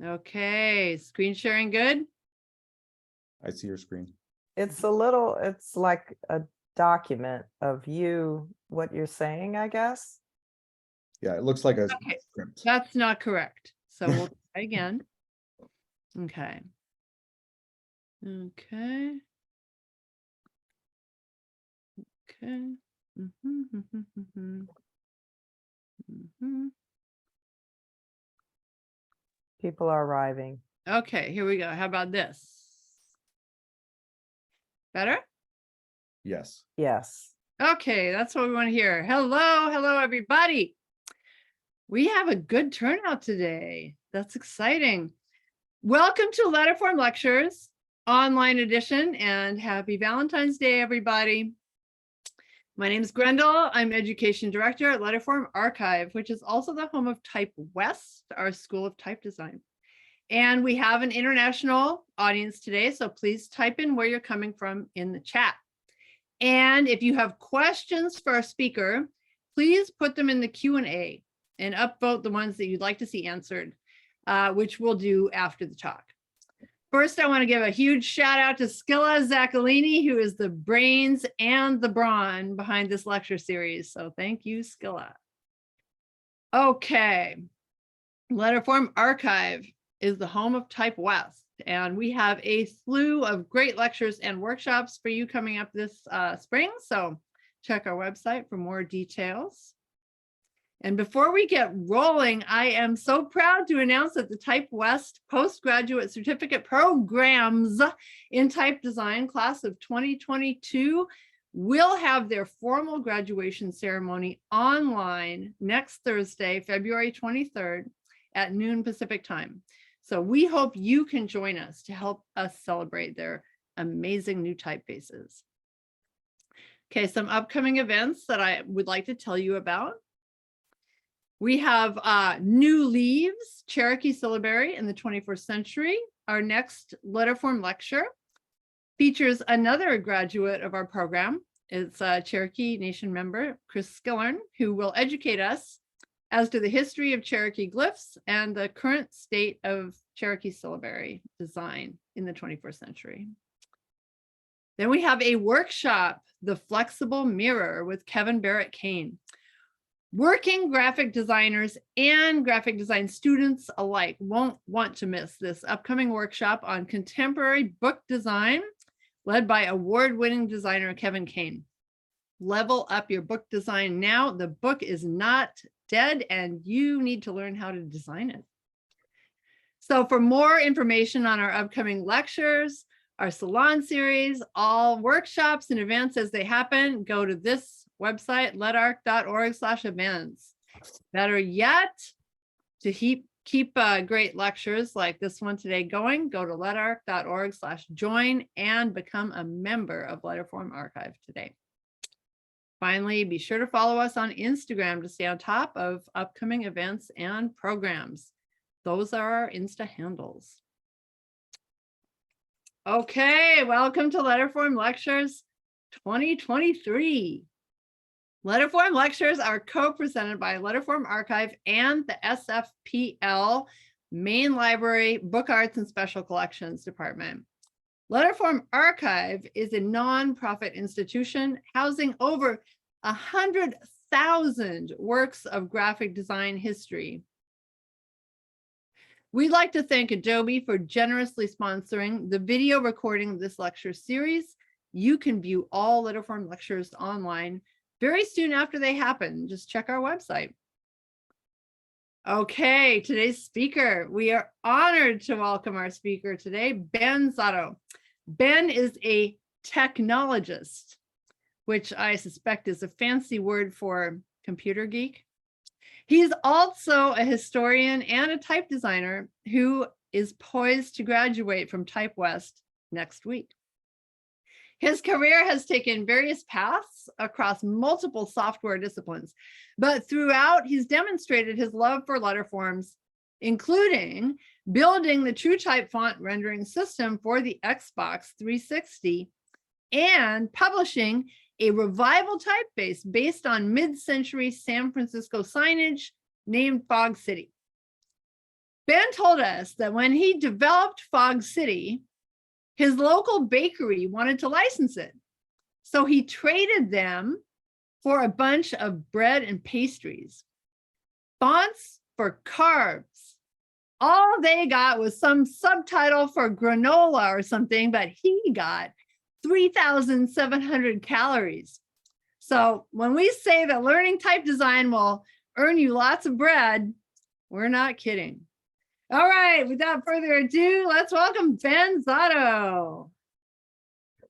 Okay, screen sharing good? I see your screen. It's like a document of you, what you're saying, I guess. Yeah, it looks like a Okay, script. that's not correct. So we'll try again. Okay. Okay. Okay. People are arriving. Okay, here we go. How about this? Better? Yes. Yes. Okay, that's what we want to hear. Hello, everybody. We have a good turnout today. That's exciting. Welcome to Letterform Lectures, online edition, and happy Valentine's Day, everybody. My name is Grendel. I'm Education Director at Letterform Archive, which is also the home of Type West, our School of Type Design. And we have an international audience today, so please type in where you're coming from in the chat. And if you have questions for our speaker, please put them in the Q&A and upvote the ones that you'd like to see answered, which we'll do after the talk. First, I want to give a huge shout out to Skilla Zaccolini, who is the brains and the brawn behind this lecture series. So thank you, Skilla. Okay, Letterform Archive is the home of Type West, and we have a slew of great lectures and workshops for you coming up this spring. So check our website for more details. And before we get rolling, I am so proud to announce that the Type West postgraduate certificate programs in type design class of 2022 will have their formal graduation ceremony online next Thursday, February 23rd at noon Pacific time. So we hope you can join us to help us celebrate their amazing new typefaces. Okay, some upcoming events that I would like to tell you about. We have New Leaves, Cherokee Syllabary in the 21st Century. Our next Letterform Lecture features another graduate of our program. It's a Cherokee Nation member, Chris Skillern, who will educate us as to the history of Cherokee glyphs and the current state of Cherokee syllabary design in the 21st century. Then we have a workshop, The Flexible Mirror with Kevin Barrett Kane. Working graphic designers and graphic design students alike won't want to miss this upcoming workshop on contemporary book design, led by award-winning designer Kevin Kane. Level up your book design now. The book is not dead, and you need to learn how to design it. So for more information on our upcoming lectures, our salon series, all workshops and events as they happen, go to this website, letarc.org/events. Better yet, to keep great lectures like this one today going, go to letarc.org/join and become a member of Letterform Archive today. Finally, be sure to follow us on Instagram to stay on top of upcoming events and programs. Those are our Insta handles. Okay, welcome to Letterform Lectures 2023. Letterform Lectures are co-presented by Letterform Archive and the SFPL Main Library Book Arts and Special Collections Department. Letterform Archive is a nonprofit institution housing over 100,000 works of graphic design history. We'd like to thank Adobe for generously sponsoring the video recording of this lecture series. You can view all Letterform lectures online very soon after they happen. Just check our website. Okay, today's speaker. We are honored to welcome our speaker today, Ben Zotto. Ben is a technologist, which I suspect is a fancy word for computer geek. He's also a historian and a type designer who is poised to graduate from Type West next week. His career has taken various paths across multiple software disciplines, but throughout he's demonstrated his love for letterforms, including building the TrueType font rendering system for the Xbox 360 and publishing a revival typeface based on mid-century San Francisco signage named Fog City. Ben told us that when he developed Fog City, his local bakery wanted to license it. So he traded them for a bunch of bread and pastries, fonts for carbs. All they got was some subtitle for granola or something, but he got 3,700 calories. So when we say that learning type design will earn you lots of bread, we're not kidding. All right, without further ado, let's welcome Ben Zotto.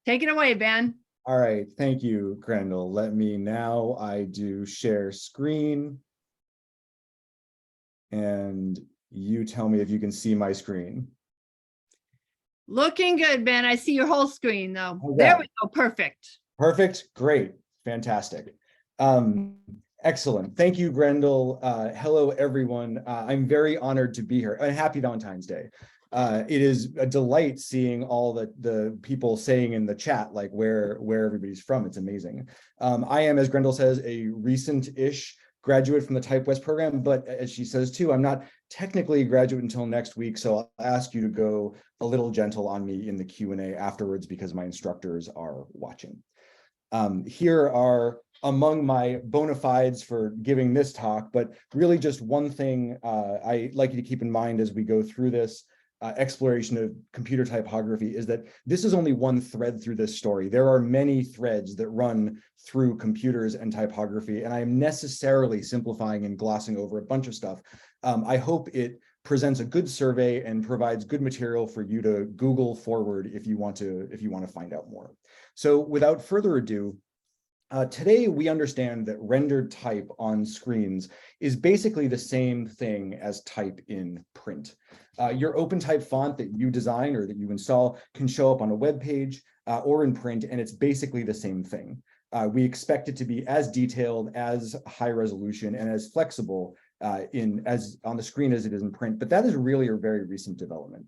Take it away, Ben. All right, thank you, Grendel. Let me now, I do share screen. And you tell me if you can see my screen. Looking good, Ben. I see your whole screen though. Okay. There we go, perfect. Perfect, great, fantastic. Excellent, thank you, Grendel. Hello, everyone. I'm very honored to be here, and happy Valentine's Day. It is a delight seeing all the people saying in the chat, like where everybody's from. It's amazing. I am, as Grendel says, a recent-ish graduate from the Type West program, but as she says too, I'm not technically a graduate until next week, so I'll ask you to go a little gentle on me in the Q&A afterwards because my instructors are watching. Here are among my bona fides for giving this talk, but really just one thing I'd like you to keep in mind as we go through this exploration of computer typography is that this is only one thread through this story. There are many threads that run through computers and typography, and I am necessarily simplifying and glossing over a bunch of stuff. I hope it presents a good survey and provides good material for you to Google forward if you want to find out more. So without further ado, today we understand that rendered type on screens is basically the same thing as type in print. Your OpenType font that you design or that you install can show up on a web page or in print, and it's basically the same thing. We expect it to be as detailed, as high resolution, and as flexible as on the screen as it is in print, but that is really a very recent development.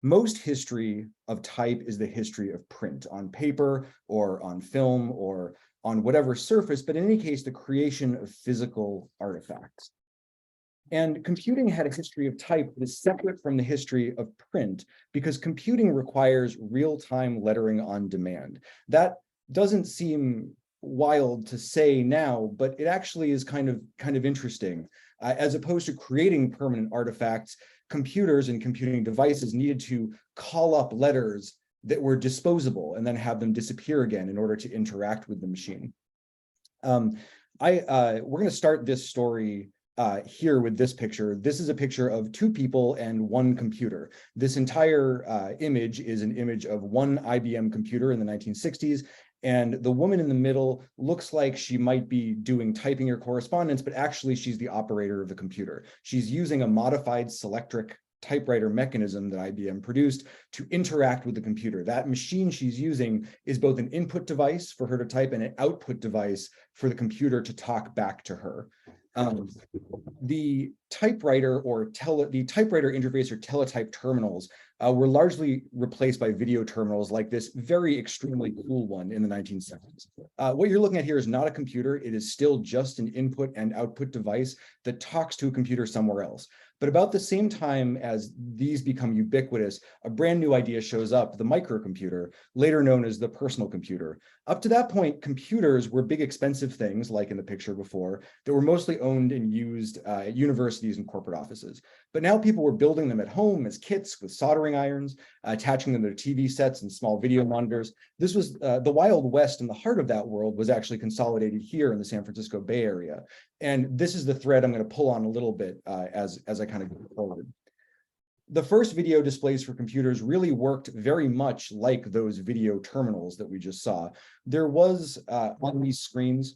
Most history of type is the history of print on paper or on film or on whatever surface, but in any case, the creation of physical artifacts. And computing had a history of type that is separate from the history of print because computing requires real-time lettering on demand. That doesn't seem wild to say now, but it actually is kind of interesting. As opposed to creating permanent artifacts, computers and computing devices needed to call up letters that were disposable and then have them disappear again in order to interact with the machine. We're going to start this story here with this picture. This is a picture of two people and one computer. This entire image is an image of one IBM computer in the 1960s. And the woman in the middle looks like she might be doing typing or correspondence, but actually she's the operator of the computer. She's using a modified Selectric typewriter mechanism that IBM produced to interact with the computer. That machine she's using is both an input device for her to type and an output device for the computer to talk back to her. The typewriter interface or teletype terminals were largely replaced by video terminals like this very extremely cool one in the 1970s. What you're looking at here is not a computer. It is still just an input and output device that talks to a computer somewhere else. But about the same time as these become ubiquitous, a brand new idea shows up, the microcomputer, later known as the personal computer. Up to that point, computers were big expensive things, like in the picture before, that were mostly owned and used at universities and corporate offices. But now people were building them at home as kits with soldering irons, attaching them to their TV sets and small video monitors. This was the Wild West, and the heart of that world was actually consolidated here in the San Francisco Bay Area. And this is the thread I'm going to pull on a little bit as I kind of go forward. The first video displays for computers really worked very much like those video terminals that we just saw. There was on these screens,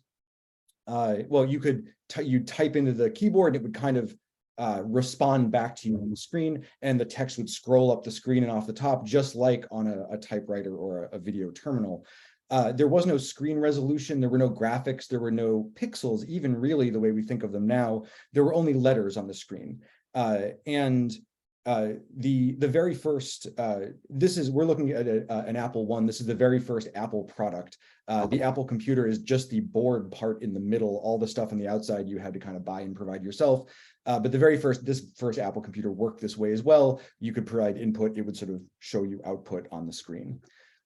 well, you'd type into the keyboard, and it would kind of respond back to you on the screen, and the text would scroll up the screen and off the top, just like on a typewriter or a video terminal. There was no screen resolution, there were no graphics, there were no pixels, even really the way we think of them now. There were only letters on the screen. And the very first, we're looking at an Apple I. This is the very first Apple product. The Apple computer is just the board part in the middle. All the stuff on the outside you had to kind of buy and provide yourself. But this first Apple computer worked this way as well. You could provide input, it would sort of show you output on the screen.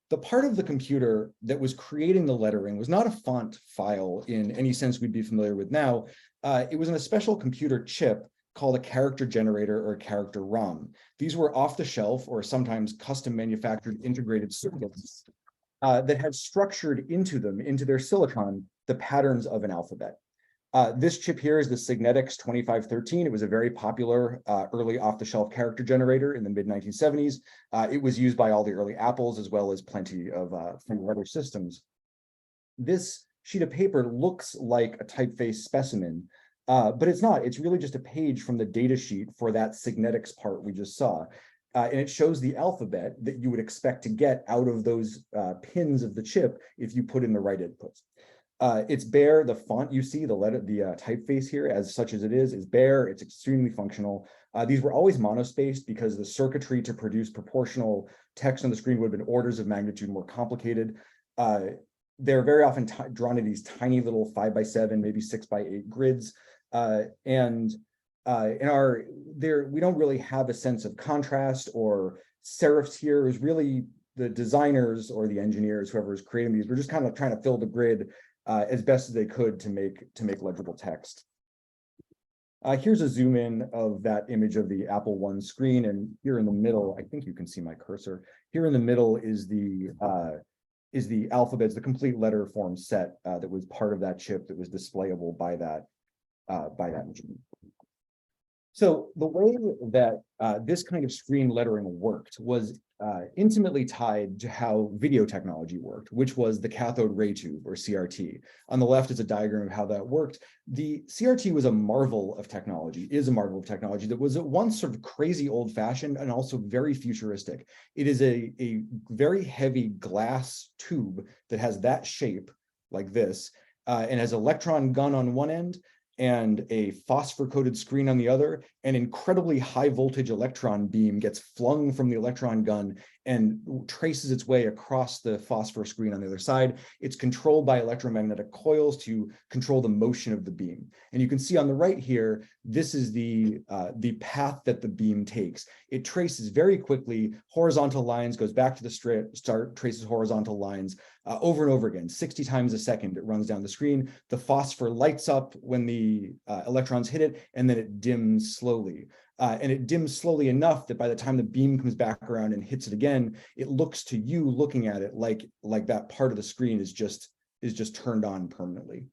The part of the computer that was creating the lettering was not a font file in any sense we'd be familiar with now. It was in a special computer chip called a character generator or a character ROM. These were off-the-shelf or sometimes custom manufactured integrated circuits that had structured into their silicon, the patterns of an alphabet. This chip here is the Signetics 2513. It was a very popular early off-the-shelf character generator in the mid-1970s. It was used by all the early Apples as well as plenty of from other systems. This sheet of paper looks like a typeface specimen, but it's not. It's really just a page from the data sheet for that Signetics part we just saw. And it shows the alphabet that you would expect to get out of those pins of the chip if you put in the right inputs. It's bare. The font you see, the typeface here, as such as it is bare. It's extremely functional. These were always monospaced because the circuitry to produce proportional text on the screen would have been orders of magnitude more complicated. They're very often drawn in these tiny little 5x7, maybe 6x8 grids. We don't really have a sense of contrast or serifs here. It was really the designers or the engineers, whoever was creating these, were just kind of trying to fill the grid as best as they could to make legible text. Here's a zoom in of that image of the Apple I screen, and here in the middle, I think you can see my cursor. Here in the middle is the alphabets, the complete letter form set that was part of that chip that was displayable by that machine. So the way that this kind of screen lettering worked was intimately tied to how video technology worked, which was the cathode ray tube, or CRT. On the left is a diagram of how that worked. The CRT was a marvel of technology, is a marvel of technology that was at once sort of crazy old-fashioned and also very futuristic. It is a very heavy glass tube that has that shape, like this, and has an electron gun on one end, and a phosphor-coated screen on the other. An incredibly high voltage electron beam gets flung from the electron gun and traces its way across the phosphor screen on the other side. It's controlled by electromagnetic coils to control the motion of the beam. And you can see on the right here, this is the path that the beam takes. It traces very quickly horizontal lines, goes back to the start, traces horizontal lines over and over again. 60 times a second it runs down the screen. The phosphor lights up when the electrons hit it, and then it dims slowly. And it dims slowly enough that by the time the beam comes back around and hits it again, it looks to you looking at it like that part of the screen is just turned on permanently.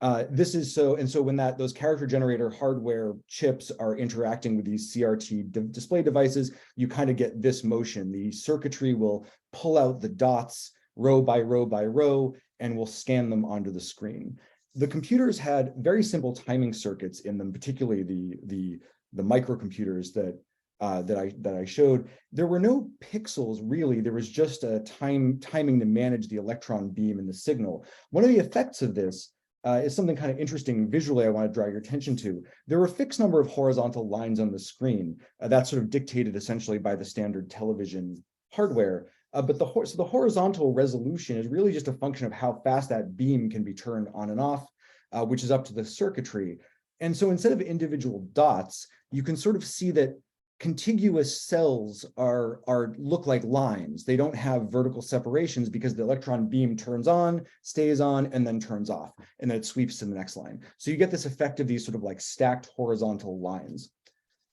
So when those character generator hardware chips are interacting with these CRT display devices, you kind of get this motion. The circuitry will pull out the dots row by row by row and will scan them onto the screen. The computers had very simple timing circuits in them, particularly the microcomputers that I showed. There were no pixels really. There was just a timing to manage the electron beam and the signal. One of the effects of this is something kind of interesting visually I want to draw your attention to. There were a fixed number of horizontal lines on the screen. That's sort of dictated essentially by the standard television hardware. But the horizontal resolution is really just a function of how fast that beam can be turned on and off, which is up to the circuitry. And so instead of individual dots, you can sort of see that contiguous cells look like lines. They don't have vertical separations because the electron beam turns on, stays on, and then turns off, and then it sweeps to the next line. So you get this effect of these sort of like stacked horizontal lines.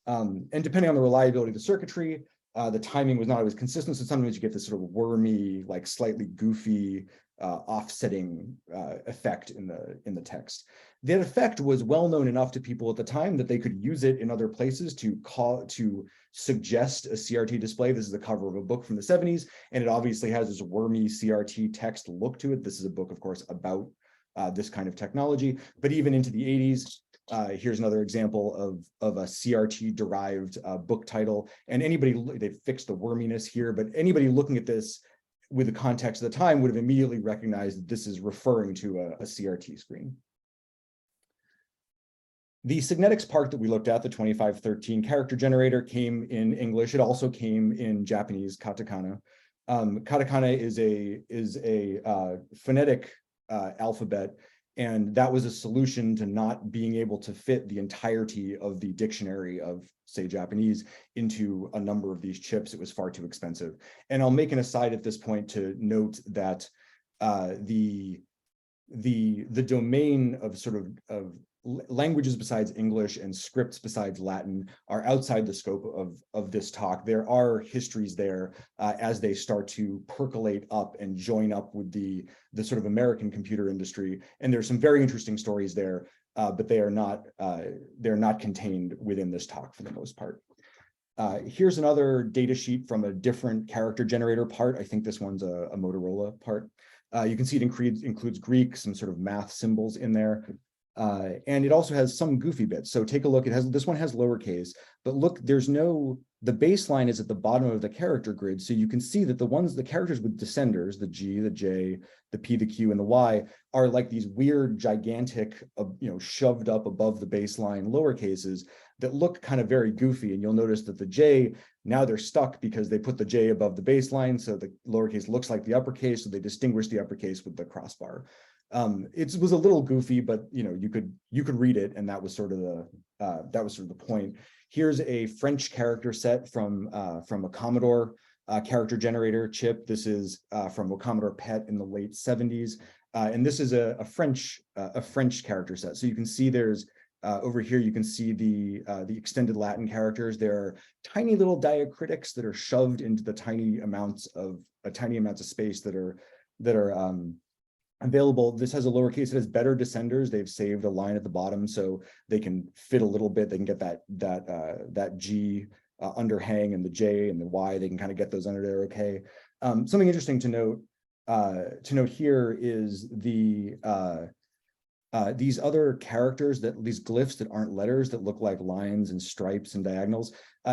And depending on the reliability of the circuitry, the timing was not always consistent. So sometimes you get this sort of wormy, like slightly goofy offsetting effect in the text. That effect was well known enough to people at the time that they could use it in other places to suggest a CRT display. This is the cover of a book from the 70s, and it obviously has this wormy CRT text look to it. This is a book, of course, about this kind of technology. But even into the 80s, here's another example of a CRT derived book title. And they fixed the worminess here, but anybody looking at this with the context of the time would have immediately recognized that this is referring to a CRT screen. The Signetics part that we looked at, the 2513 character generator, came in English. It also came in Japanese, katakana. Katakana is a phonetic alphabet, and that was a solution to not being able to fit the entirety of the dictionary of, say, Japanese into a number of these chips. It was far too expensive. And I'll make an aside at this point to note that the domain of sort of languages besides English and scripts besides Latin are outside the scope of this talk. There are histories there as they start to percolate up and join up with the sort of American computer industry. And there's some very interesting stories there, but they're not contained within this talk for the most part. Here's another data sheet from a different character generator part. I think this one's a Motorola part. You can see it includes Greek, some sort of math symbols in there. And it also has some goofy bits. So take a look. This one has lowercase, but look, the baseline is at the bottom of the character grid. So you can see that the characters with descenders, the G, the J, the P, the Q, and the Y, are like these weird, gigantic, shoved up above the baseline lowercases that look kind of very goofy. And you'll notice that the J, now they're stuck because they put the J above the baseline. So the lowercase looks like the uppercase. So they distinguish the uppercase with the crossbar. It was a little goofy, but you could read it, and that was sort of the point. Here's a French character set from a Commodore character generator chip. This is from a Commodore PET in the late 70s, and this is a French character set. So you can see there's over here you can see the extended Latin characters. There are tiny little diacritics that are shoved into the tiny amounts of space that are available. This has a lowercase. It has better descenders. They've saved a line at the bottom so they can fit a little bit. They can get that G underhang, and the J and the Y. They can kind of get those under there. Okay. Something interesting to note here is these other characters, these glyphs that aren't letters that look like lines and stripes and diagonals.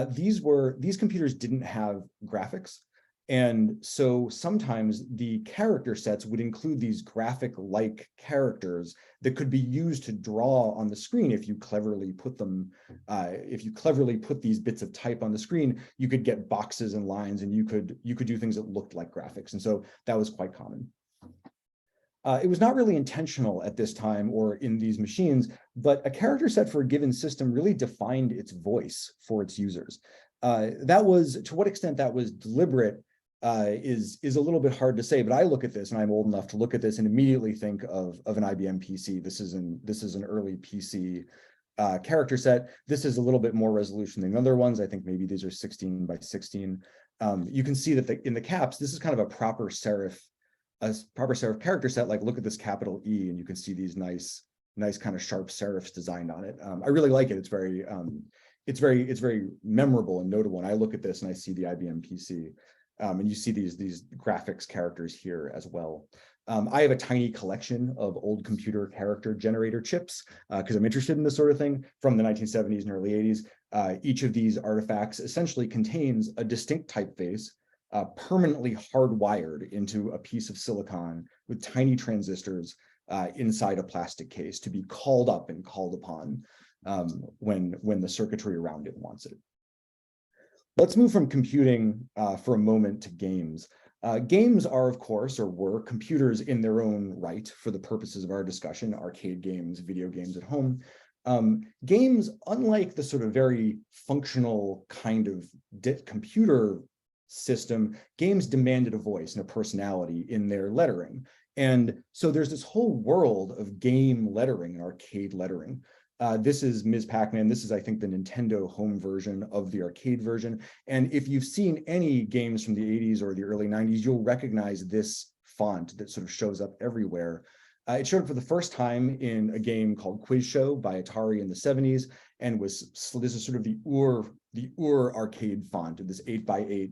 These computers didn't have graphics. And so sometimes the character sets would include these graphic-like characters that could be used to draw on the screen. If you cleverly put these bits of type on the screen, you could get boxes and lines, and you could do things that looked like graphics. And so that was quite common. It was not really intentional at this time or in these machines, but a character set for a given system really defined its voice for its users. To what extent that was deliberate is a little bit hard to say, but I look at this, and I'm old enough to look at this and immediately think of an IBM PC. This is an early PC character set. This is a little bit more resolution than other ones. I think maybe these are 16 by 16. You can see that in the caps, this is kind of a proper serif character set. Like, look at this capital E, and you can see these nice kind of sharp serifs designed on it. I really like it. It's very memorable and notable. And I look at this and I see the IBM PC. And you see these graphics characters here as well. I have a tiny collection of old computer character generator chips because I'm interested in this sort of thing from the 1970s and early 80s. Each of these artifacts essentially contains a distinct typeface permanently hardwired into a piece of silicon with tiny transistors inside a plastic case to be called up and called upon when the circuitry around it wants it. Let's move from computing for a moment to games. Games are, of course, or were, computers in their own right for the purposes of our discussion, arcade games, video games at home. Games, unlike the sort of very functional kind of computer system, games demanded a voice and a personality in their lettering. And so there's this whole world of game lettering and arcade lettering. This is Ms. Pac-Man. This is, I think, the Nintendo home version of the arcade version. And if you've seen any games from the 80s or the early 90s, you'll recognize this font that sort of shows up everywhere. It showed up for the first time in a game called Quiz Show by Atari in the 70s, and this is sort of the Ur arcade font of this 8x8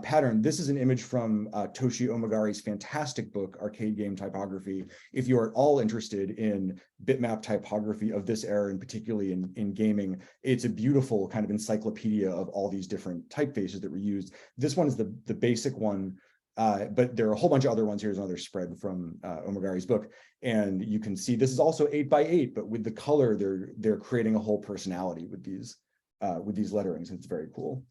pattern. This is an image from Toshi Omagari's fantastic book, Arcade Game Typography. If you are at all interested in bitmap typography of this era, and particularly in gaming, it's a beautiful kind of encyclopedia of all these different typefaces that were used. This one is the basic one But there are a whole bunch of other ones. Here's another spread from Omagari's book. And you can see this is also 8x8, but with the color, they're creating a whole personality with these letterings. And it's very cool.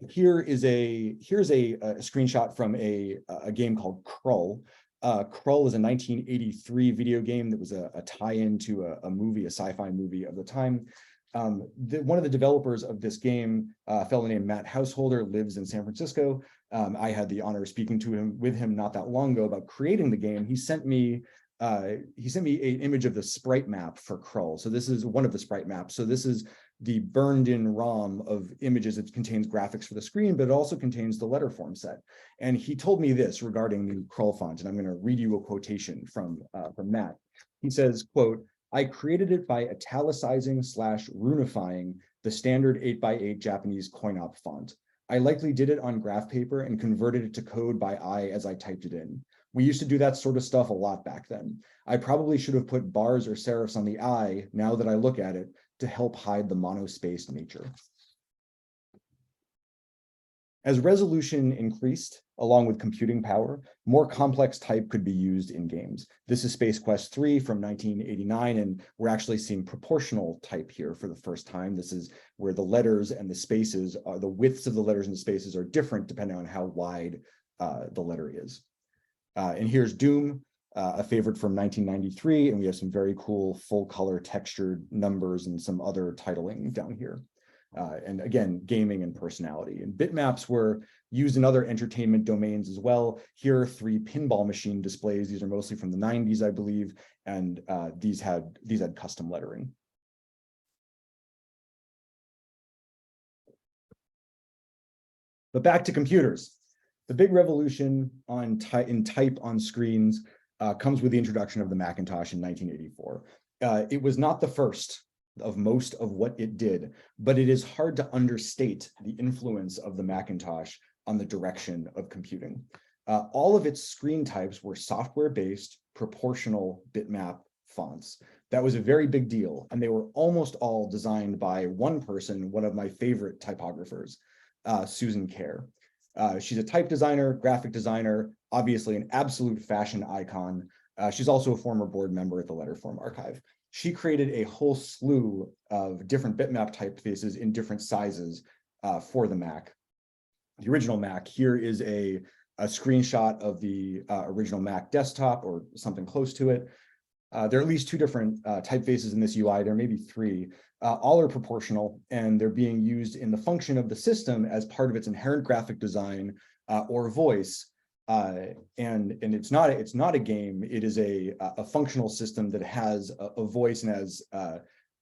Here's a screenshot from a game called Krull. Krull is a 1983 video game that was a tie-in to a movie, a sci-fi movie of the time. One of the developers of this game, a fellow named Matt Householder, lives in San Francisco. I had the honor of speaking with him not that long ago about creating the game. He sent me an image of the sprite map for Krull. So this is one of the sprite maps. So this is the burned in ROM of images. It contains graphics for the screen, but it also contains the letterform set. And he told me this regarding the Krull font, and I'm going to read you a quotation from Matt. He says, quote, "I created it by italicizing/runifying the standard 8x8 Japanese coin-op font. I likely did it on graph paper and converted it to code by eye as I typed it in. We used to do that sort of stuff a lot back then. I probably should have put bars or serifs on the eye, now that I look at it, to help hide the monospaced nature." As resolution increased, along with computing power, more complex type could be used in games. This is Space Quest 3 from 1989, and we're actually seeing proportional type here for the first time. This is where the letters and the spaces, the widths of the letters and the spaces are different depending on how wide the letter is. And here's Doom, a favorite from 1993, and we have some very cool full color textured numbers and some other titling down here. And again, gaming and personality. And bitmaps were used in other entertainment domains as well. Here are 3 pinball machine displays. These are mostly from the 90s, I believe, and these had custom lettering. But back to computers. The big revolution in type on screens comes with the introduction of the Macintosh in 1984. It was not the first of most of what it did, but it is hard to understate the influence of the Macintosh on the direction of computing. All of its screen types were software-based, proportional bitmap fonts. That was a very big deal, and they were almost all designed by one person, one of my favorite typographers, Susan Kerr. She's a type designer, graphic designer, obviously an absolute fashion icon. She's also a former board member at the Letterform Archive. She created a whole slew of different bitmap typefaces in different sizes for the Mac. The original Mac, here is a screenshot of the original Mac desktop or something close to it. There are at least 2 different typefaces in this UI. There may be 3. All are proportional, and they're being used in the function of the system as part of its inherent graphic design or voice. And it's not a game. It is a functional system that has a voice and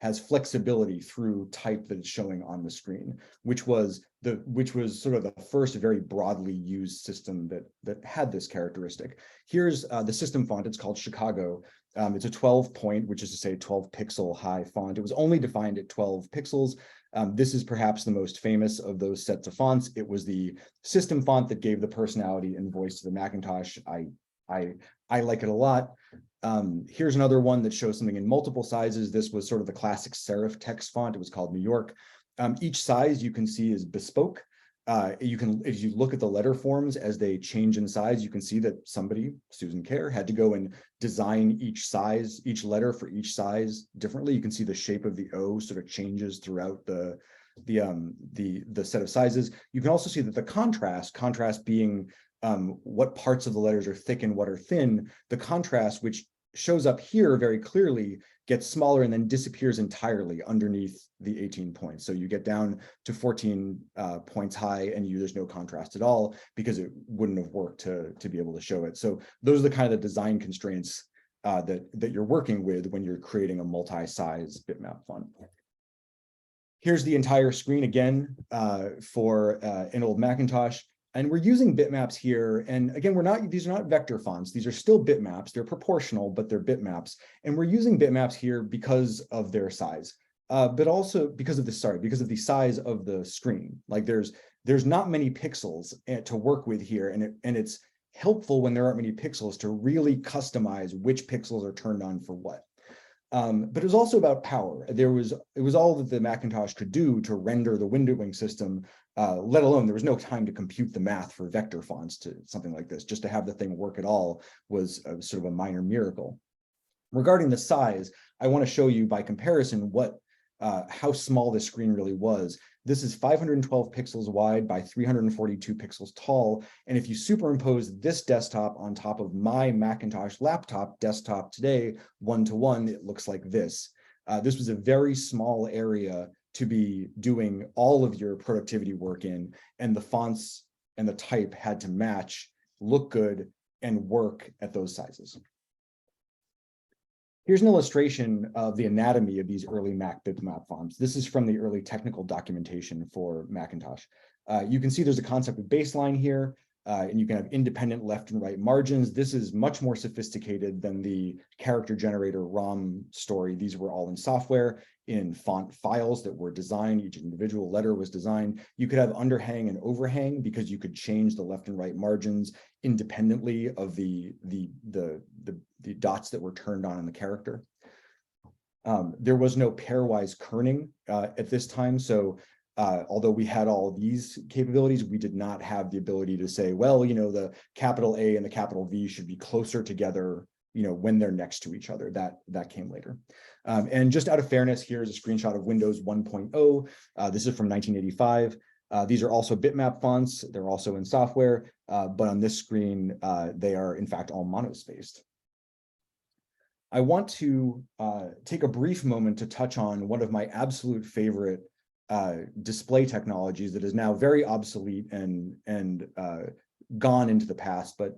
has flexibility through type that is showing on the screen, which was sort of the first very broadly used system that had this characteristic. Here's the system font. It's called Chicago. It's a 12 point, which is to say 12 pixel high font. It was only defined at 12 pixels. This is perhaps the most famous of those sets of fonts. It was the system font that gave the personality and voice to the Macintosh. I like it a lot. Here's another one that shows something in multiple sizes. This was sort of the classic serif text font. It was called New York. Each size you can see is bespoke. If you look at the letter forms as they change in size, you can see that somebody, Susan Kerr, had to go and design each letter for each size differently. You can see the shape of the O sort of changes throughout the set of sizes. You can also see that the contrast being what parts of the letters are thick and what are thin, the contrast, which shows up here very clearly, gets smaller and then disappears entirely underneath the 18 points. So you get down to 14 points high and there's no contrast at all because it wouldn't have worked to be able to show it. So those are the kind of design constraints that you're working with when you're creating a multi-size bitmap font. Here's the entire screen again for an old Macintosh. And we're using bitmaps here. And again, these are not vector fonts. These are still bitmaps. They're proportional, but they're bitmaps. And we're using bitmaps here because of their size, but also because of the size of the screen. Like there's not many pixels to work with here. And it's helpful when there aren't many pixels to really customize which pixels are turned on for what. But it was also about power. It was all that the Macintosh could do to render the windowing system let alone there was no time to compute the math for vector fonts to something like this. Just to have the thing work at all was sort of a minor miracle. Regarding the size, I want to show you by comparison how small this screen really was. This is 512 pixels wide by 342 pixels tall. And if you superimpose this desktop on top of my Macintosh laptop desktop today, 1-to-1, it looks like this. This was a very small area to be doing all of your productivity work in, and the fonts and the type had to match, look good, and work at those sizes. Here's an illustration of the anatomy of these early Mac bitmap fonts. This is from the early technical documentation for Macintosh. You can see there's a concept of baseline here, and you can have independent left and right margins. This is much more sophisticated than the character generator ROM story. These were all in software, in font files that were designed. Each individual letter was designed. You could have underhang and overhang because you could change the left and right margins independently of the dots that were turned on in the character. There was no pairwise kerning at this time. So although we had all these capabilities, we did not have the ability to say, well, the capital A and the capital V should be closer together, when they're next to each other. That came later. And just out of fairness, here's a screenshot of Windows 1.0. This is from 1985. These are also bitmap fonts. They're also in software, but on this screen, they are in fact all monospaced. I want to take a brief moment to touch on one of my absolute favorite display technologies that is now very obsolete and gone into the past, but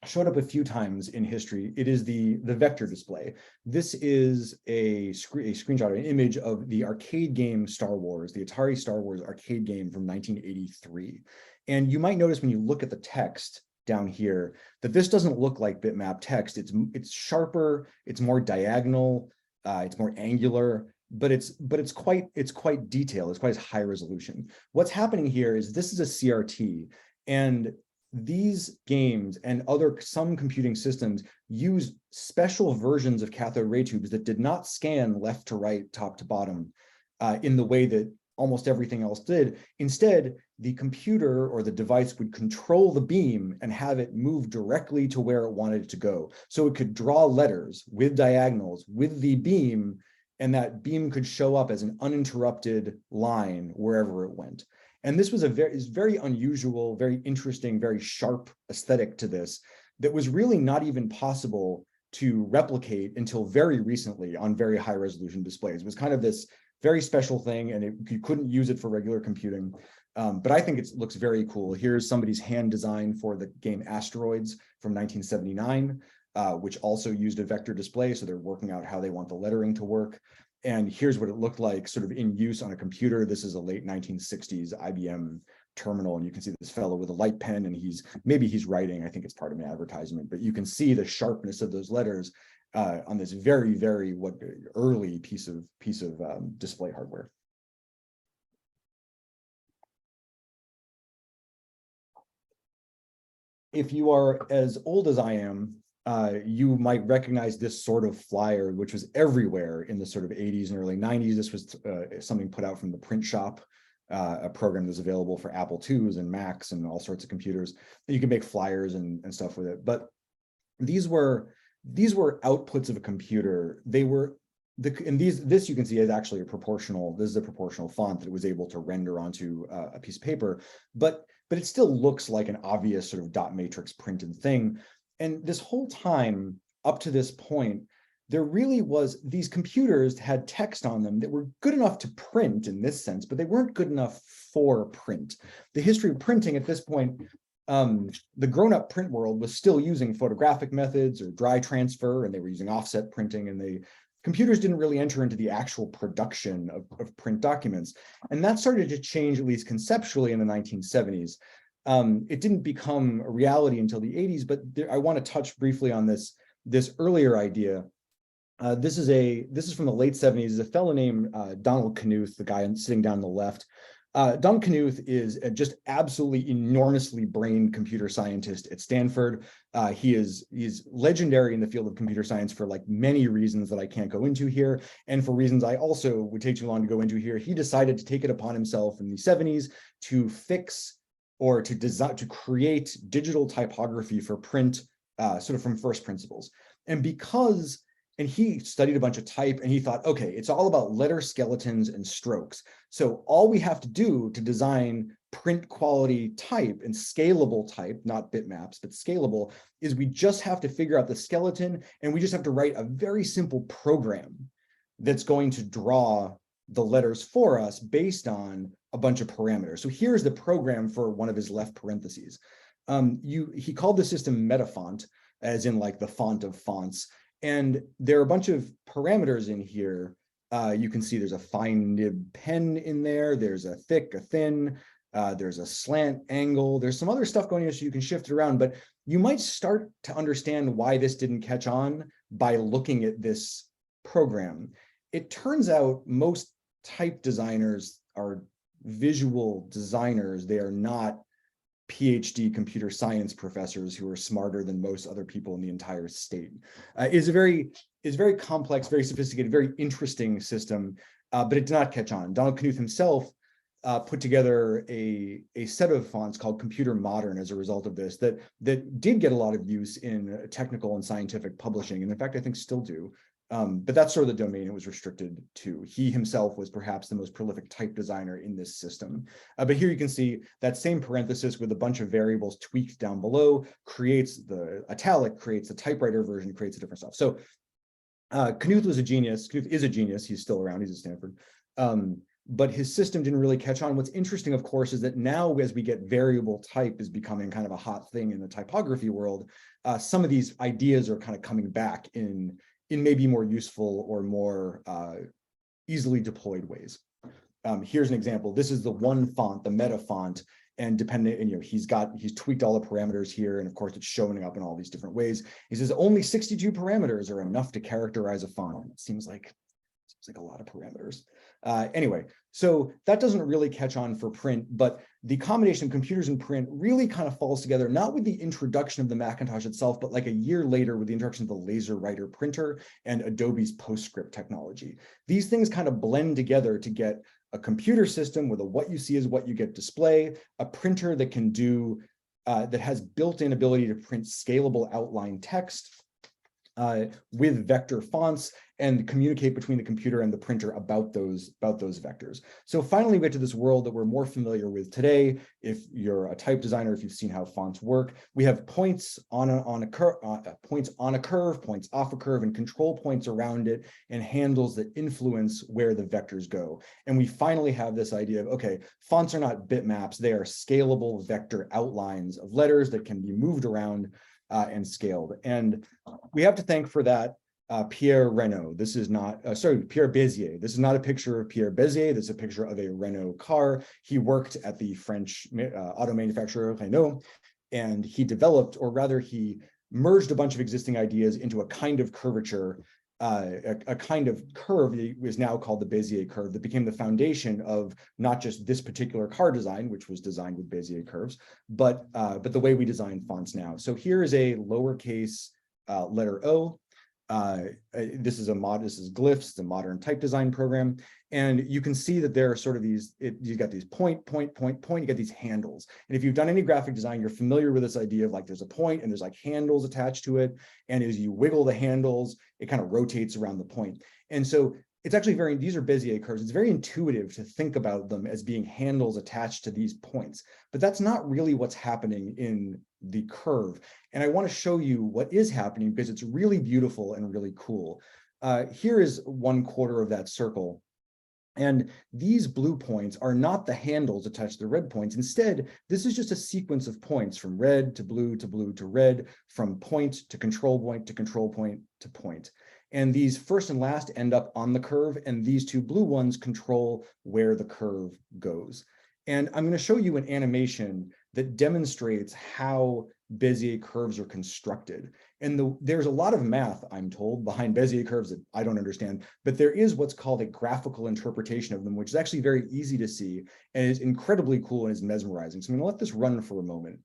showed up a few times in history. It is the vector display. This is a screenshot, an image of the arcade game Star Wars, the Atari Star Wars arcade game from 1983. And you might notice when you look at the text down here that this doesn't look like bitmap text. It's sharper, it's more diagonal, it's more angular, but it's quite detailed. It's quite high resolution. What's happening here is this is a CRT, and these games and some computing systems use special versions of cathode ray tubes that did not scan left to right, top to bottom, in the way that almost everything else did. Instead, the computer or the device would control the beam and have it move directly to where it wanted it to go. So it could draw letters with diagonals with the beam, and that beam could show up as an uninterrupted line wherever it went. And this was very unusual, very interesting, very sharp aesthetic to this that was really not even possible to replicate until very recently on very high resolution displays. It was kind of this very special thing, and you couldn't use it for regular computing. But I think it looks very cool. Here's somebody's hand design for the game Asteroids from 1979, which also used a vector display. So they're working out how they want the lettering to work. And here's what it looked like sort of in use on a computer. This is a late 1960s IBM terminal. And you can see this fellow with a light pen, and maybe he's writing. I think it's part of an advertisement, but you can see the sharpness of those letters on this very, very early piece of display hardware. If you are as old as I am, you might recognize this sort of flyer, which was everywhere in the sort of 80s and early 90s. This was something put out from the print shop, a program that was available for Apple IIs and Macs and all sorts of computers. You can make flyers and stuff with it. But these were outputs of a computer. They were this you can see is actually this is a proportional font that it was able to render onto a piece of paper, but it still looks like an obvious sort of dot matrix printed thing. And this whole time up to this point, there really was, these computers had text on them that were good enough to print in this sense, but they weren't good enough for print. The history of printing at this point, the grown-up print world was still using photographic methods or dry transfer, and they were using offset printing, and computers didn't really enter into the actual production of print documents. And that started to change, at least conceptually, in the 1970s. It didn't become a reality until the 80s, but I want to touch briefly on this earlier idea. This is from the late 70s. A fellow named Donald Knuth, the guy sitting down on the left, Don Knuth is just absolutely enormously brained computer scientist at Stanford. He's legendary in the field of computer science for like many reasons that I can't go into here, and for reasons I also would take too long to go into here. He decided to take it upon himself in the 70s to fix or to design, to create digital typography for print, sort of from first principles. And he studied a bunch of type and he thought, okay, it's all about letter skeletons and strokes. So all we have to do to design print quality type and scalable type, not bitmaps, but scalable, is we just have to figure out the skeleton and we just have to write a very simple program that's going to draw the letters for us based on a bunch of parameters. So here's the program for one of his left parentheses. He called the system metafont, as in like the font of fonts. And there are a bunch of parameters in here. You can see there's a fine nib pen in there. There's a thick, a thin, there's a slant angle. There's some other stuff going on so you can shift it around, but you might start to understand why this didn't catch on by looking at this program. It turns out most type designers are visual designers. They are not PhD computer science professors who are smarter than most other people in the entire state. Is very complex, very sophisticated, very interesting system, but it did not catch on. Donald Knuth himself put together a set of fonts called Computer Modern as a result of this that did get a lot of use in technical and scientific publishing, and in fact, I think still do. But that's sort of the domain it was restricted to. He himself was perhaps the most prolific type designer in this system. But here you can see that same parenthesis with a bunch of variables tweaked down below creates the italic, creates the typewriter version, creates a different stuff. So Knuth was a genius. Knuth is a genius. He's still around. He's at Stanford. But his system didn't really catch on. What's interesting, of course, is that now as we get variable type is becoming kind of a hot thing in the typography world, some of these ideas are kind of coming back in maybe more useful or more easily deployed ways. Here's an example. This is the one font, the meta font, and depending, and, you know, he's tweaked all the parameters here, and of course it's showing up in all these different ways. He says only 62 parameters are enough to characterize a font. It seems like a lot of parameters. Anyway, so that doesn't really catch on for print, but the combination of computers and print really kind of falls together, not with the introduction of the Macintosh itself, but like a year later with the introduction of the laser writer printer and Adobe's PostScript technology. These things kind of blend together to get a computer system with a what you see is what you get display, a printer that can do, that has built-in ability to print scalable outline text, with vector fonts, and communicate between the computer and the printer about those vectors. So finally, we get to this world that we're more familiar with today. If you're a type designer, if you've seen how fonts work, we have points on a curve, points off a curve, and control points around it, and handles that influence where the vectors go. And we finally have this idea of, okay, fonts are not bitmaps; they are scalable vector outlines of letters that can be moved around and scaled. And we have to thank for that Pierre Renault. This is not, Pierre Bézier. This is not a picture of Pierre Bézier. This is a picture of a Renault car. He worked at the French auto manufacturer Renault, and he developed, or rather he merged a bunch of existing ideas into a kind of curvature, a kind of curve that is now called the Bézier curve, that became the foundation of not just this particular car design, which was designed with Bézier curves, but the way we design fonts now. So here is a lowercase letter O. This is Glyphs, the modern type design program. And you can see that there are sort of these, you've got these point, you get these handles. And if you've done any graphic design, you're familiar with this idea of like, there's a point and there's like handles attached to it. And as you wiggle the handles, it kind of rotates around the point. And so it's actually these are Bézier curves. It's very intuitive to think about them as being handles attached to these points, but that's not really what's happening in the curve. And I want to show you what is happening because it's really beautiful and really cool. Here is 1/4 of that circle. And these blue points are not the handles attached to the red points. Instead, this is just a sequence of points from red to blue to blue to red, from point to control point to control point to point. And these first and last end up on the curve, and these two blue ones control where the curve goes. And I'm going to show you an animation that demonstrates how Bézier curves are constructed. And there's a lot of math, I'm told, behind Bézier curves that I don't understand, but there is what's called a graphical interpretation of them, which is actually very easy to see and is incredibly cool and is mesmerizing. So I'm gonna let this run for a moment.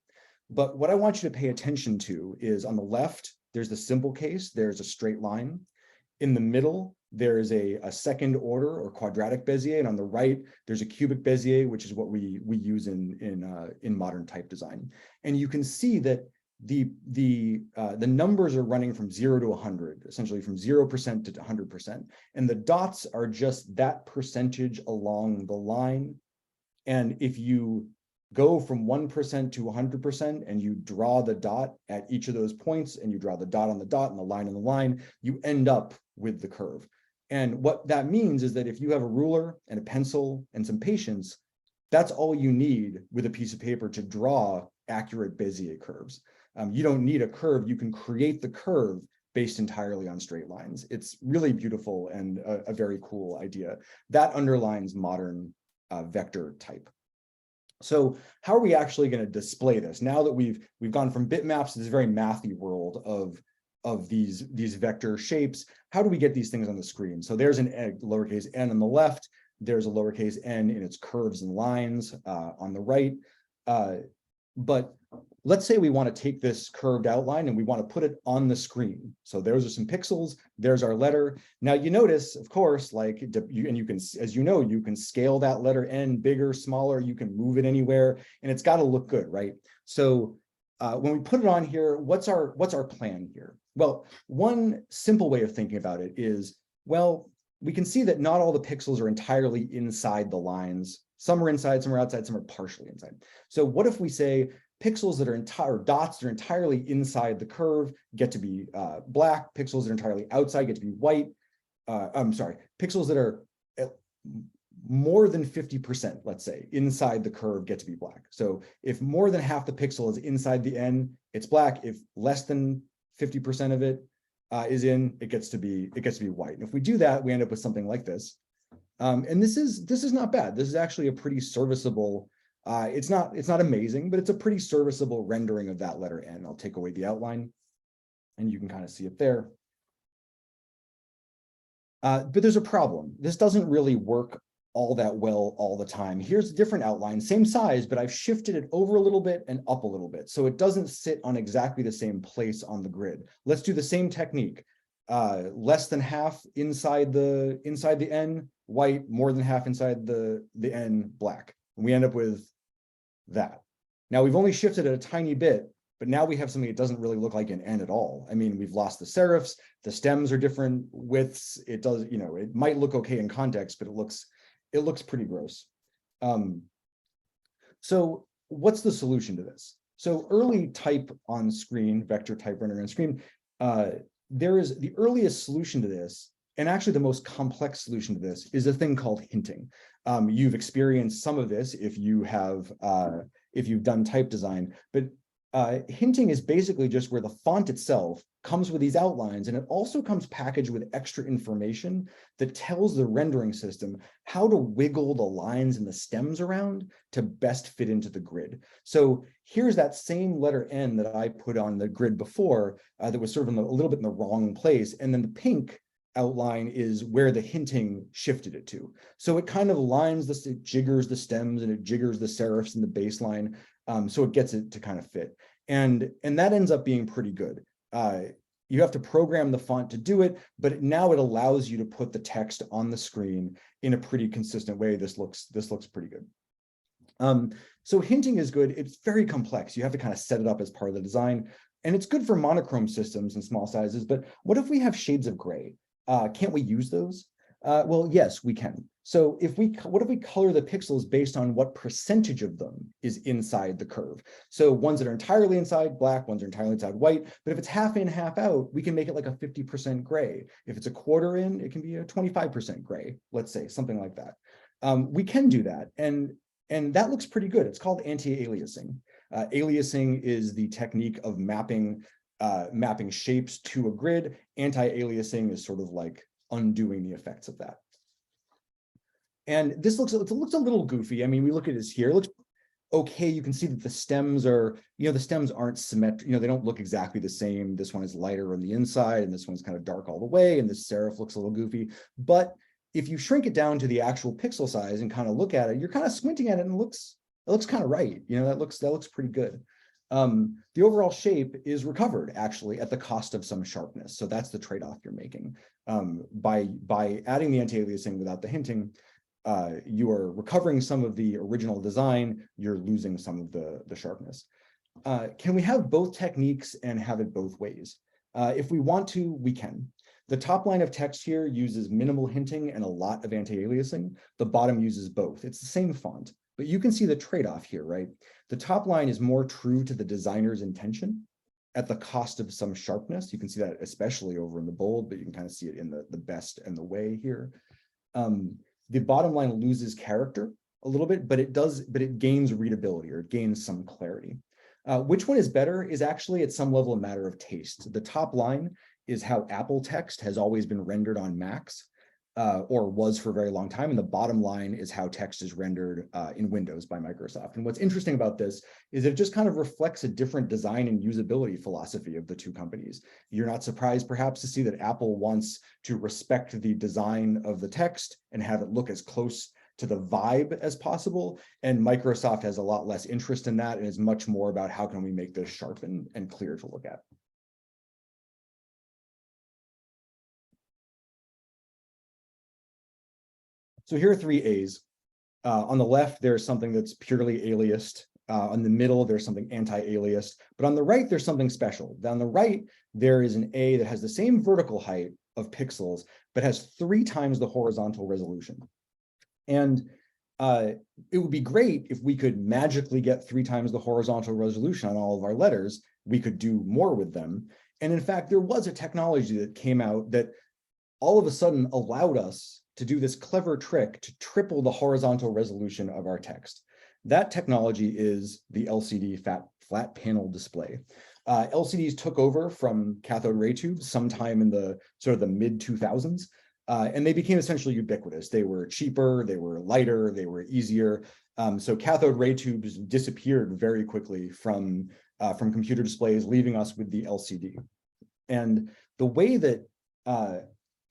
But what I want you to pay attention to is on the left, there's the simple case, there's a straight line. In the middle, there is a second order or quadratic Bézier, and on the right, there's a cubic Bézier, which is what we use in modern type design. And you can see that the numbers are running from 0 to 100, essentially from 0% to 100%. And the dots are just that percentage along the line. And if you go from 1% to 100% and you draw the dot at each of those points, and you draw the dot on the dot and the line on the line, you end up with the curve. And what that means is that if you have a ruler and a pencil and some patience, that's all you need with a piece of paper to draw accurate Bézier curves. You don't need a curve. You can create the curve based entirely on straight lines. It's really beautiful and a very cool idea. That underlines modern vector type. So how are we actually going to display this now that we've gone from bitmaps to this very mathy world of these vector shapes? How do we get these things on the screen? So there's an lowercase n on the left. There's a lowercase n in its curves and lines on the right. But let's say we want to take this curved outline and we want to put it on the screen. So those are some pixels. There's our letter. Now you notice, of course, like you can, as you know, you can scale that letter N bigger, smaller. You can move it anywhere, and it's got to look good, right? So when we put it on here, what's our plan here? Well, one simple way of thinking about it is, well, we can see that not all the pixels are entirely inside the lines. Some are inside, some are outside, some are partially inside. So what if we say pixels that are dots that are entirely inside the curve get to be black, pixels that are entirely outside get to be white. I'm sorry, pixels that are more than 50%, let's say, inside the curve get to be black. So if more than half the pixel is inside the N, it's black. If less than 50% of it is in, it gets to be white. And if we do that, we end up with something like this. And this is not bad. This is actually a pretty serviceable. It's not amazing, but it's a pretty serviceable rendering of that letter N. I'll take away the outline, and you can kind of see it there. But there's a problem. This doesn't really work all that well all the time. Here's a different outline, same size, but I've shifted it over a little bit and up a little bit, so it doesn't sit on exactly the same place on the grid. Let's do the same technique. Less than half inside the N, white, more than half inside the N, black. And we end up with that. Now we've only shifted it a tiny bit, but now we have something that doesn't really look like an N at all. I mean, we've lost the serifs, the stems are different widths. It does, it might look okay in context, but it looks pretty gross. So what's the solution to this? So early type on screen, vector type rendering on screen, there is the earliest solution to this, and actually the most complex solution to this, is a thing called hinting. You've experienced some of this if you've done type design, but hinting is basically just where the font itself comes with these outlines, and it also comes packaged with extra information that tells the rendering system how to wiggle the lines and the stems around to best fit into the grid. So here's that same letter N that I put on the grid before that was sort of a little bit in the wrong place, and then the pink outline is where the hinting shifted it to. So it kind of lines this, it jiggers the stems and it jiggers the serifs and the baseline, so it gets it to kind of fit. And that ends up being pretty good. You have to program the font to do it, but now it allows you to put the text on the screen in a pretty consistent way. This looks pretty good. So hinting is good. It's very complex. You have to kind of set it up as part of the design. And it's good for monochrome systems and small sizes, but what if we have shades of gray? Can't we use those? Well, yes, we can. So what if we color the pixels based on what percentage of them is inside the curve? So ones that are entirely inside, black, ones that are entirely inside, white. But if it's half in, half out, we can make it like a 50% gray. If it's a quarter in, it can be a 25% gray, let's say, something like that. We can do that, and that looks pretty good. It's called anti-aliasing. Aliasing is the technique of mapping shapes to a grid. Anti-aliasing is sort of like undoing the effects of that. And this looks a little goofy. I mean, we look at this here. okay. You can see that the stems are, the stems aren't symmetric, they don't look exactly the same. This one is lighter on the inside and this one's kind of dark all the way, and this serif looks a little goofy. But if you shrink it down to the actual pixel size and kind of look at it, you're kind of squinting at it and it looks kind of right. That looks pretty good. The overall shape is recovered actually at the cost of some sharpness. So that's the trade-off you're making. By adding the anti-aliasing without the hinting, you are recovering some of the original design, you're losing some of the sharpness. Can we have both techniques and have it both ways? If we want to, we can. The top line of text here uses minimal hinting and a lot of anti-aliasing. The bottom uses both. It's the same font, but you can see the trade-off here, right? The top line is more true to the designer's intention at the cost of some sharpness. You can see that especially over in the bold, but you can kind of see it in the best and the way here. The bottom line loses character a little bit, but it gains readability, or it gains some clarity. Which one is better is actually at some level a matter of taste. The top line is how Apple text has always been rendered on Macs, or was for a very long time. And the bottom line is how text is rendered in Windows by Microsoft. And what's interesting about this is it just kind of reflects a different design and usability philosophy of the two companies. You're not surprised perhaps to see that Apple wants to respect the design of the text and have it look as close to the vibe as possible. And Microsoft has a lot less interest in that and is much more about how can we make this sharp and clear to look at. So here are 3 A's. On the left, there's something that's purely aliased. On the middle, there's something anti-aliased. But on the right, there's something special. On the right, there is an A that has the same vertical height of pixels, but has 3 times the horizontal resolution. And it would be great if we could magically get 3 times the horizontal resolution on all of our letters. We could do more with them. And in fact, there was a technology that came out that all of a sudden allowed us to do this clever trick to triple the horizontal resolution of our text. That technology is the LCD flat panel display. LCDs took over from cathode ray tubes sometime in the sort of the mid 2000s, and they became essentially ubiquitous. They were cheaper, they were lighter, they were easier. So cathode ray tubes disappeared very quickly from computer displays, leaving us with the LCD. And the way that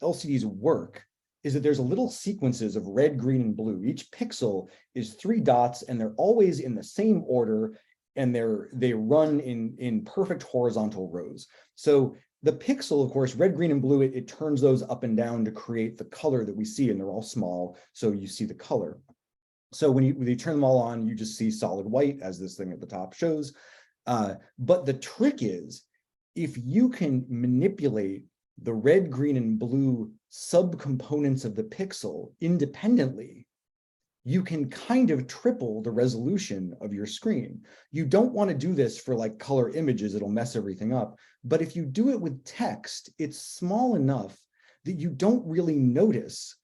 LCDs work is that there's a little sequences of red, green, and blue. Each pixel is 3 dots, and they're always in the same order, and they run in perfect horizontal rows. So the pixel, of course, red, green, and blue, it turns those up and down to create the color that we see, and they're all small, so you see the color. So when you turn them all on, you just see solid white, as this thing at the top shows. But the trick is, if you can manipulate the red, green, and blue subcomponents of the pixel independently, you can kind of triple the resolution of your screen. You don't want to do this for like color images, it'll mess everything up. But if you do it with text, it's small enough that you don't really notice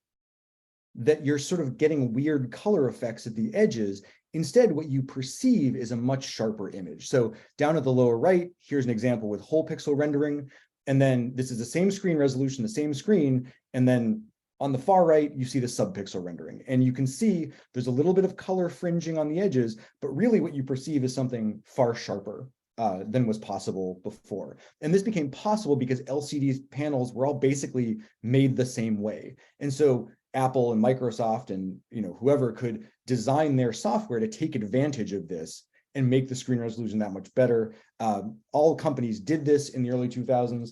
that you're sort of getting weird color effects at the edges. Instead, what you perceive is a much sharper image. So down at the lower right, here's an example with whole pixel rendering. And then this is the same screen resolution, the same screen. And then on the far right, you see the subpixel rendering. And you can see there's a little bit of color fringing on the edges, but really what you perceive is something far sharper than was possible before. And this became possible because LCD panels were all basically made the same way. And so Apple and Microsoft and whoever could design their software to take advantage of this and make the screen resolution that much better. All companies did this in the early 2000s.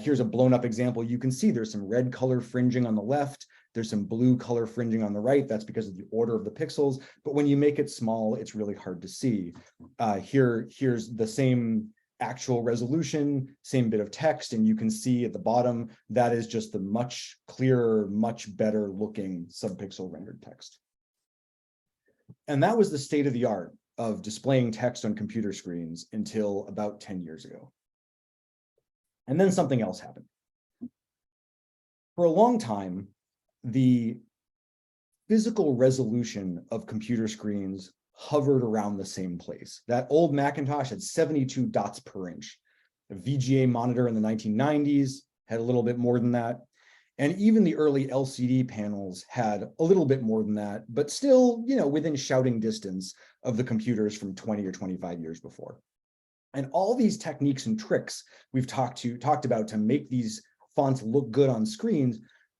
Here's a blown up example. You can see there's some red color fringing on the left. There's some blue color fringing on the right. That's because of the order of the pixels. But when you make it small, it's really hard to see. Here's the same actual resolution, same bit of text, and you can see at the bottom, that is just the much clearer, much better looking subpixel rendered text. And that was the state of the art of displaying text on computer screens until about 10 years ago. And then something else happened. For a long time, the physical resolution of computer screens hovered around the same place. That old Macintosh had 72 dots per inch. A VGA monitor in the 1990s had a little bit more than that. And even the early LCD panels had a little bit more than that, but still, within shouting distance of the computers from 20 or 25 years before. And all these techniques and tricks we've talked about to make these fonts look good on screens,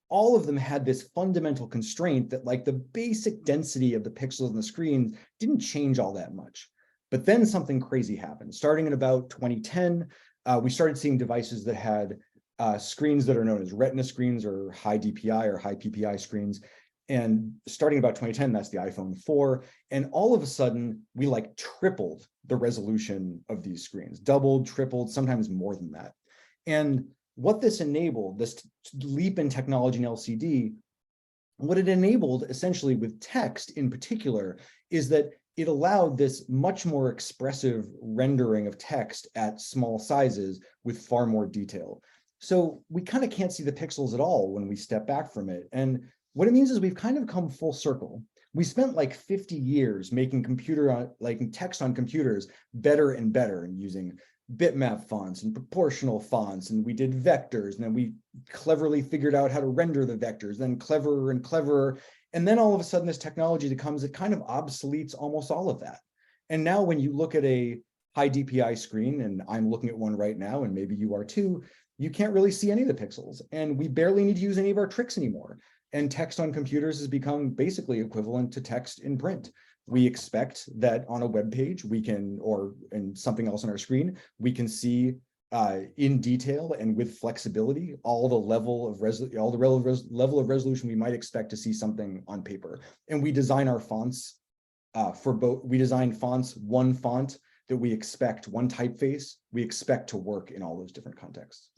all of them had this fundamental constraint that like the basic density of the pixels on the screen didn't change all that much. But then something crazy happened. Starting in about 2010, we started seeing devices that had screens that are known as retina screens or high DPI or high PPI screens. And starting about 2010, that's the iPhone 4. And all of a sudden, we like tripled the resolution of these screens, doubled, tripled, sometimes more than that. And what this enabled, this leap in technology in LCD, what it enabled essentially with text in particular is that it allowed this much more expressive rendering of text at small sizes with far more detail. So we kind of can't see the pixels at all when we step back from it. And what it means is we've kind of come full circle. We spent like 50 years making text on computers better and better and using bitmap fonts and proportional fonts, and we did vectors, and then we cleverly figured out how to render the vectors, then cleverer and cleverer. And then all of a sudden this technology that comes, it kind of obsoletes almost all of that. And now when you look at a high DPI screen, and I'm looking at one right now, and maybe you are too, you can't really see any of the pixels, and we barely need to use any of our tricks anymore. And text on computers has become basically equivalent to text in print. We expect that on a web page, we can, or in something else on our screen, we can see in detail and with flexibility all the level of resolution we might expect to see something on paper. And we design our fonts for both. We design fonts, one font that we expect, one typeface we expect to work in all those different contexts.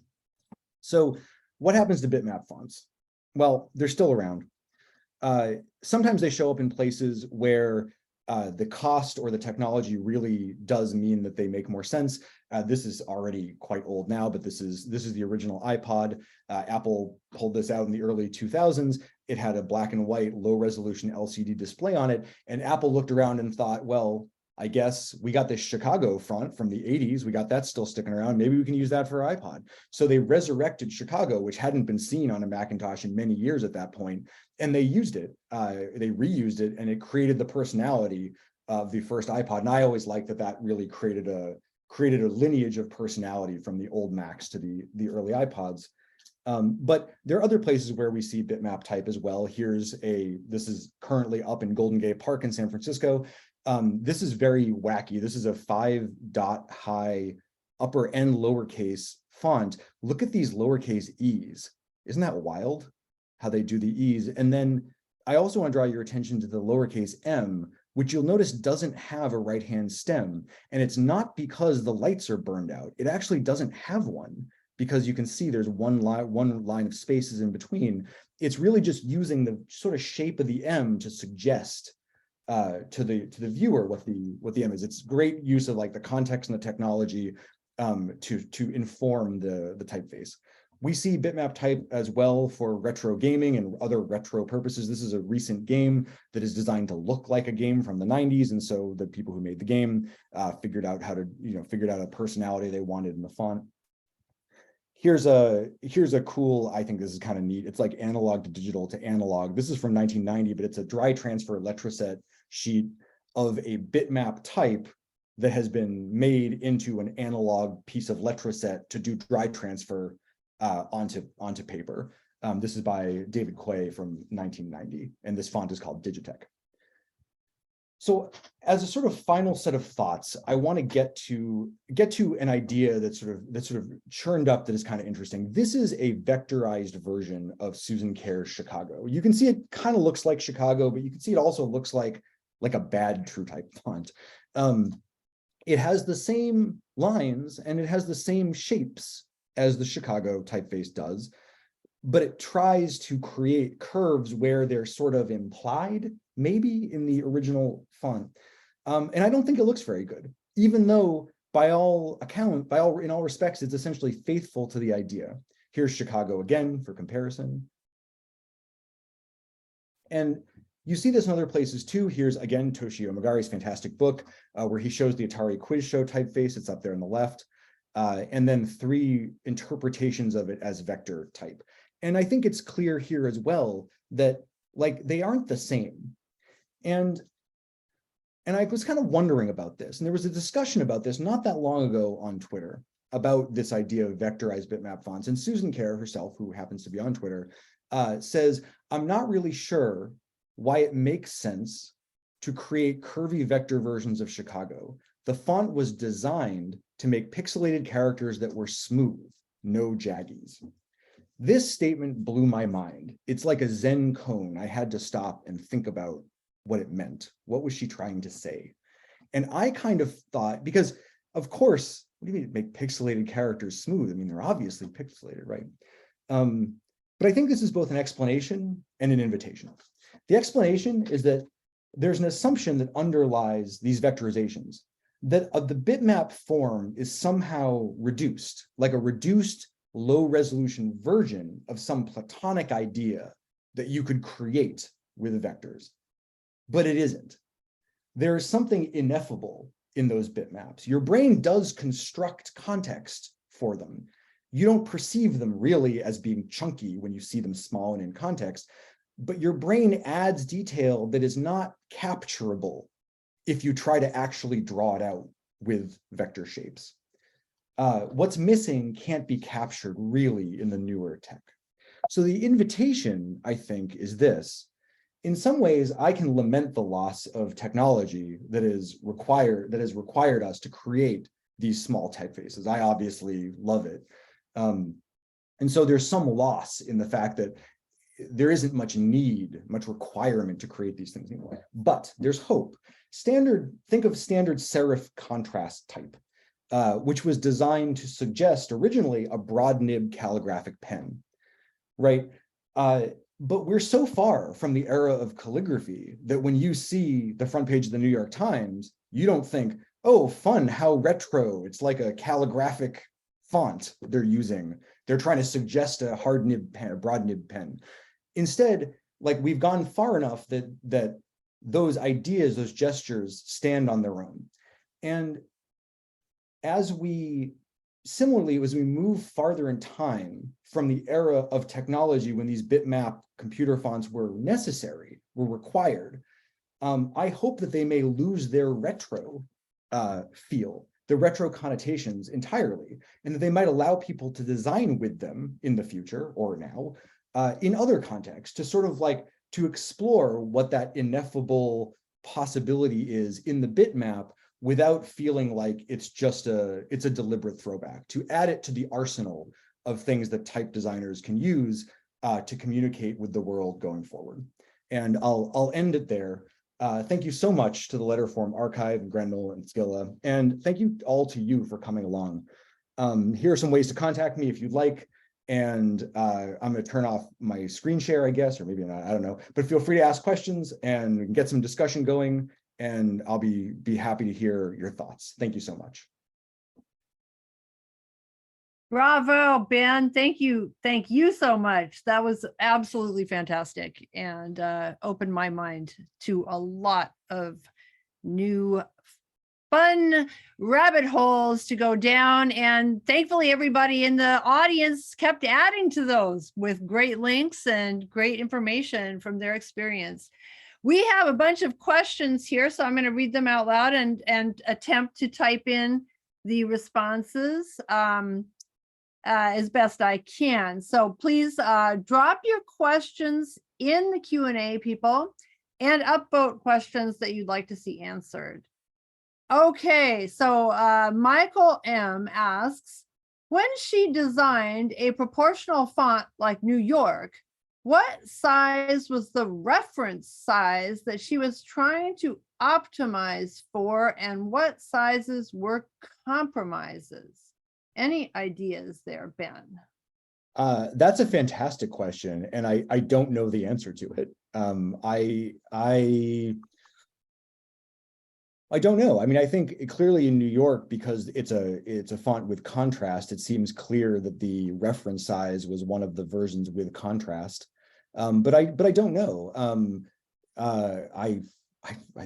So what happens to bitmap fonts? Well, they're still around. Sometimes they show up in places where the cost or the technology really does mean that they make more sense. This is already quite old now, but this is the original iPod. Apple pulled this out in the early 2000s. It had a black and white, low resolution LCD display on it. And Apple looked around and thought, well, I guess we got this Chicago font from the 80s. We got that still sticking around. Maybe we can use that for iPod. So they resurrected Chicago, which hadn't been seen on a Macintosh in many years at that point. And they used it. They reused it, and it created the personality of the first iPod. And I always liked that really created a lineage of personality from the old Macs to the early iPods. But there are other places where we see bitmap type as well. This is currently up in Golden Gate Park in San Francisco. This is very wacky. This is a 5-dot high upper and lowercase font. Look at these lowercase e's. Isn't that wild how they do the e's? And then I also want to draw your attention to the lowercase m, which you'll notice doesn't have a right-hand stem. And it's not because the lights are burned out. It actually doesn't have one, because you can see there's one line of spaces in between. It's really just using the sort of shape of the M to suggest to the viewer what the M is. It's great use of like the context and the technology to inform the typeface. We see bitmap type as well for retro gaming and other retro purposes. This is a recent game that is designed to look like a game from the 90s. And so the people who made the game figured out a personality they wanted in the font. Here's a cool, I think this is kind of neat. It's like analog to digital to analog. This is from 1990, but it's a dry transfer letraset sheet of a bitmap type that has been made into an analog piece of letraset to do dry transfer onto paper. This is by David Quay from 1990, and this font is called Digitech. So as a sort of final set of thoughts, I want to get to an idea that sort of churned up that is kind of interesting. This is a vectorized version of Susan Kerr's Chicago. You can see it kind of looks like Chicago, but you can see it also looks like a bad TrueType font. It has the same lines and it has the same shapes as the Chicago typeface does, but it tries to create curves where they're sort of implied, maybe in the original font. And I don't think it looks very good, even though in all respects, it's essentially faithful to the idea. Here's Chicago again for comparison. And you see this in other places too. Here's again, Toshio Megari's fantastic book where he shows the Atari quiz show typeface. It's up there on the left. And then 3 interpretations of it as vector type. And I think it's clear here as well that like they aren't the same. And I was kind of wondering about this. And there was a discussion about this not that long ago on Twitter about this idea of vectorized bitmap fonts. And Susan Kerr herself, who happens to be on Twitter, says, I'm not really sure why it makes sense to create curvy vector versions of Chicago. The font was designed to make pixelated characters that were smooth, no jaggies. This statement blew my mind. It's like a Zen koan. I had to stop and think about what it meant. What was she trying to say? And I kind of thought, because of course, what do you mean make pixelated characters smooth? I mean, they're obviously pixelated, right? But I think this is both an explanation and an invitation. The explanation is that there's an assumption that underlies these vectorizations, that the bitmap form is somehow reduced, like a reduced low resolution version of some platonic idea that you could create with vectors. But it isn't. There is something ineffable in those bitmaps. Your brain does construct context for them. You don't perceive them really as being chunky when you see them small and in context, but your brain adds detail that is not capturable if you try to actually draw it out with vector shapes. What's missing can't be captured really in the newer tech. So the invitation, I think, is this. In some ways, I can lament the loss of technology that has required us to create these small typefaces. I obviously love it. And so there's some loss in the fact that there isn't much requirement to create these things anymore. But there's hope. Think of standard serif contrast type, which was designed to suggest originally a broad nib calligraphic pen, right? But we're so far from the era of calligraphy that when you see the front page of the New York Times, you don't think, oh, fun, how retro. It's like a calligraphic font they're using. They're trying to suggest a hard nib pen, a broad nib pen. Instead, like we've gone far enough that those ideas, those gestures stand on their own. And similarly, as we move farther in time from the era of technology when these bitmap computer fonts were necessary, were required, I hope that they may lose their retro feel, the retro connotations entirely, and that they might allow people to design with them in the future or now in other contexts to sort of like to explore what that ineffable possibility is in the bitmap without feeling like it's a deliberate throwback, to add it to the arsenal of things that type designers can use to communicate with the world going forward. And I'll end it there. Thank you so much to the Letterform Archive, and Grendel and Skilla, and thank you all to you for coming along. Here are some ways to contact me if you'd like, and I'm going to turn off my screen share, I guess, or maybe not, I don't know, but feel free to ask questions and we can get some discussion going, and I'll be happy to hear your thoughts. Thank you so much. Bravo, Ben. Thank you. Thank you so much. That was absolutely fantastic and opened my mind to a lot of new fun rabbit holes to go down. And thankfully, everybody in the audience kept adding to those with great links and great information from their experience. We have a bunch of questions here, so I'm going to read them out loud and attempt to type in the responses as best I can. So please drop your questions in the Q&A, people, and upvote questions that you'd like to see answered. Okay, so Michael M asks, when she designed a proportional font like New York, what size was the reference size that she was trying to optimize for, and what sizes were compromises? Any ideas there, Ben? That's a fantastic question, and I don't know the answer to it. I don't know. I mean, I think clearly in New York, because it's a font with contrast, it seems clear that the reference size was one of the versions with contrast. But I don't know. I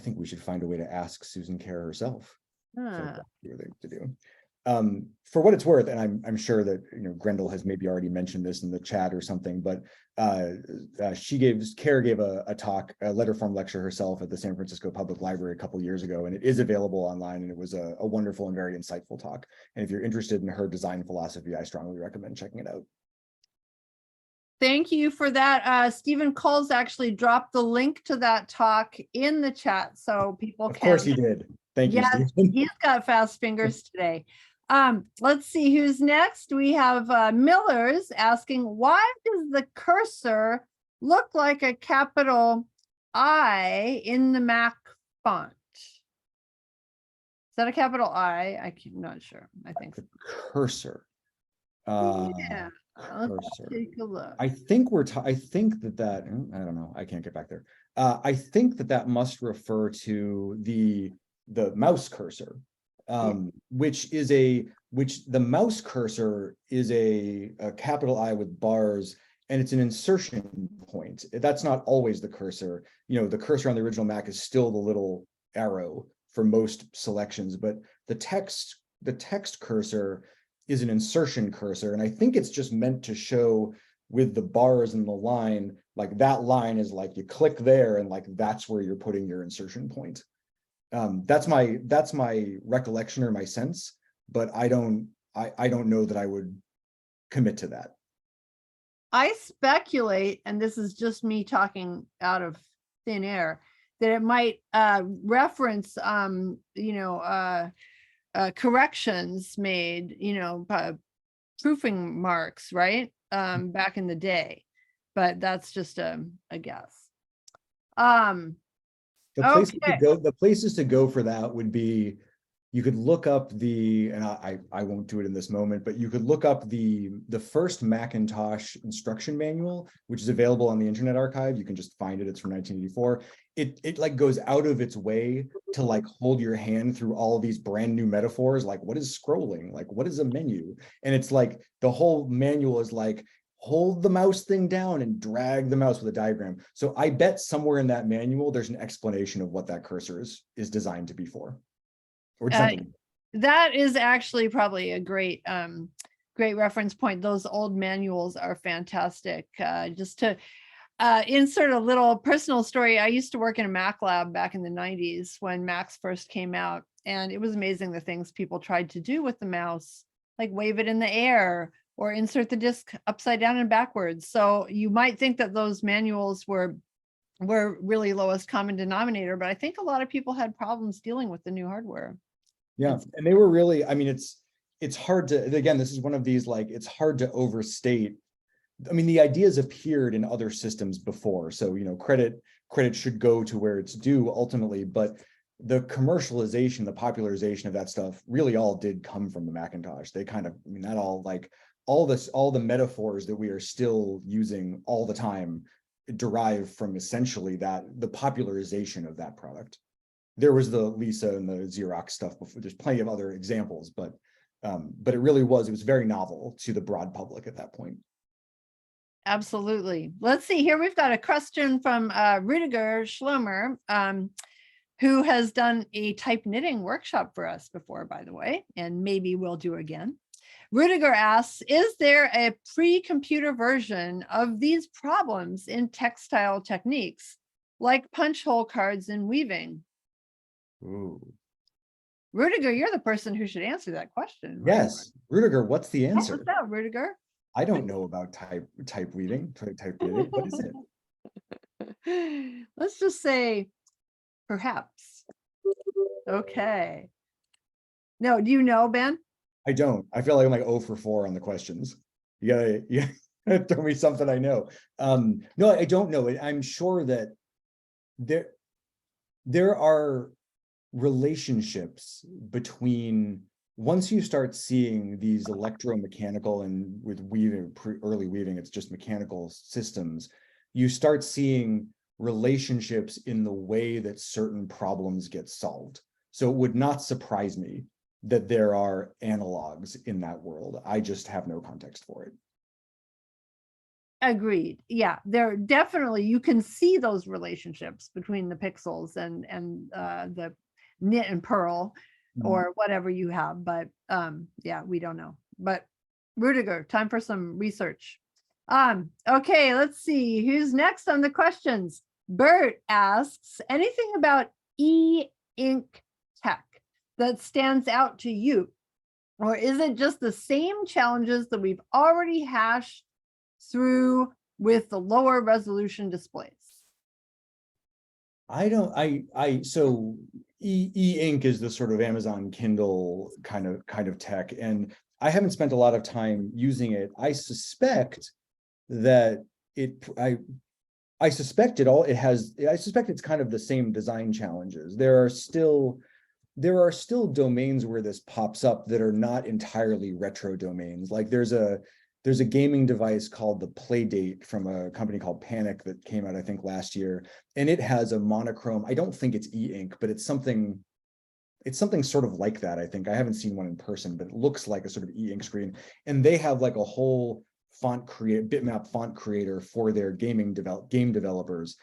think we should find a way to ask Susan Kerr herself. To do. For what it's worth, and I'm sure that Grendel has maybe already mentioned this in the chat or something, but Kara gave a talk, a letterform lecture herself at the San Francisco Public Library a couple years ago, and it is available online, and it was a wonderful and very insightful talk. And if you're interested in her design philosophy, I strongly recommend checking it out. Thank you for that. Stephen Coles actually dropped the link to that talk in the chat so people can. Of course he did. Thank you, Stephen. He's got fast fingers today. Let's see who's next. We have Miller's asking, why does the cursor look like a capital I in the Mac font? Is that a capital I? I'm not sure. I think so. Cursor. Yeah. Let's Cursor. take a look. I think I think that I don't know. I can't get back there. I think that must refer to the mouse cursor, which the mouse cursor is a capital I with bars, and it's an insertion point. That's not always the cursor. The cursor on the original Mac is still the little arrow for most selections, but the text cursor is an insertion cursor. And I think it's just meant to show with the bars and the line, like that line is like you click there and like that's where you're putting your insertion point. That's my recollection or my sense, but I don't know that I would commit to that. I speculate, and this is just me talking out of thin air, that it might reference corrections made, proofing marks, right? Back in the day, but that's just a guess. The places to go for that would be, you could look up and I won't do it in this moment, but you could look up the first Macintosh instruction manual, which is available on the Internet Archive. You can just find it. It's from 1984. It like goes out of its way to like hold your hand through all of these brand new metaphors. Like, what is scrolling? Like, what is a menu? And it's like the whole manual is like, hold the mouse thing down and drag the mouse with a diagram. So I bet somewhere in that manual, there's an explanation of what that cursor is designed to be for. Or something. That is actually probably a great reference point. Those old manuals are fantastic. Just to insert a little personal story, I used to work in a Mac lab back in the 90s when Macs first came out, and it was amazing the things people tried to do with the mouse, like wave it in the air or insert the disk upside down and backwards. So you might think that those manuals were really lowest common denominator, but I think a lot of people had problems dealing with the new hardware. Yeah, and they were really, I mean, it's hard to, again, this is one of these, like, it's hard to overstate. I mean, the ideas appeared in other systems before, so, credit should go to where it's due ultimately, but the commercialization, the popularization of that stuff really all did come from the Macintosh. They kind of, I mean, that all, like, all the metaphors that we are still using all the time derive from essentially the popularization of that product. There was the Lisa and the Xerox stuff before. There's plenty of other examples, but it really was very novel to the broad public at that point. Absolutely. Let's see here. We've got a question from Rudiger Schlomer, who has done a type knitting workshop for us before, by the way, and maybe we'll do again. Rudiger asks, is there a pre-computer version of these problems in textile techniques, like punch hole cards and weaving? Ooh. Rudiger, you're the person who should answer that question. Right? Yes, Rudiger, what's the answer? What's that, Rudiger? I don't know about type weaving, type knitting. What is it? Let's just say perhaps. Okay. No, do you know, Ben? I don't. I feel like I'm like 0 for 4 on the questions. You gotta throw me something I know. No, I don't know. I'm sure that there are relationships between, once you start seeing these electromechanical, and with weaving, early weaving, it's just mechanical systems, you start seeing relationships in the way that certain problems get solved. So it would not surprise me that there are analogs in that world. I just have no context for it. Agreed. Yeah, there definitely, you can see those relationships between the pixels and the knit and purl. or whatever you have, but yeah, we don't know. But Rudiger, time for some research. Okay, let's see who's next on the questions. Bert asks, anything about e-ink tech that stands out to you? Or is it just the same challenges that we've already hashed through with the lower resolution displays? So e-ink is the sort of Amazon Kindle kind of tech, and I haven't spent a lot of time using it. I suspect that I suspect it's kind of the same design challenges. There are still domains where this pops up that are not entirely retro domains. Like there's a gaming device called the Playdate from a company called Panic that came out, I think, last year, and it has a monochrome. I don't think it's e-ink, but it's something sort of like that. I think I haven't seen one in person, but it looks like a sort of e-ink screen, and they have like a whole bitmap font creator for their game developers,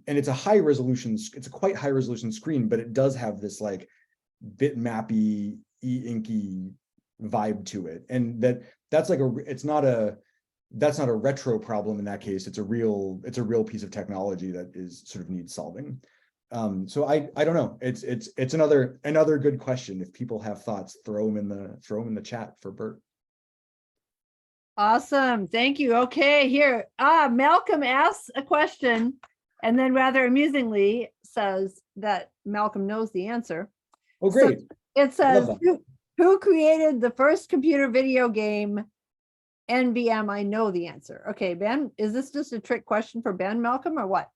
and it's a quite high resolution screen, but it does have this like bitmappy e-inky vibe to it, and that's not a retro problem in that case. It's a real piece of technology that is sort of needs solving. So I don't know. It's another good question. If people have thoughts, throw them in the chat for Bert. Awesome. Thank you. Okay, here. Malcolm asks a question and then rather amusingly says that Malcolm knows the answer. Oh, great. So it says, Love that. who created the first computer video game NVM? I know the answer. Okay, Ben, is this just a trick question for Ben, Malcolm, or what?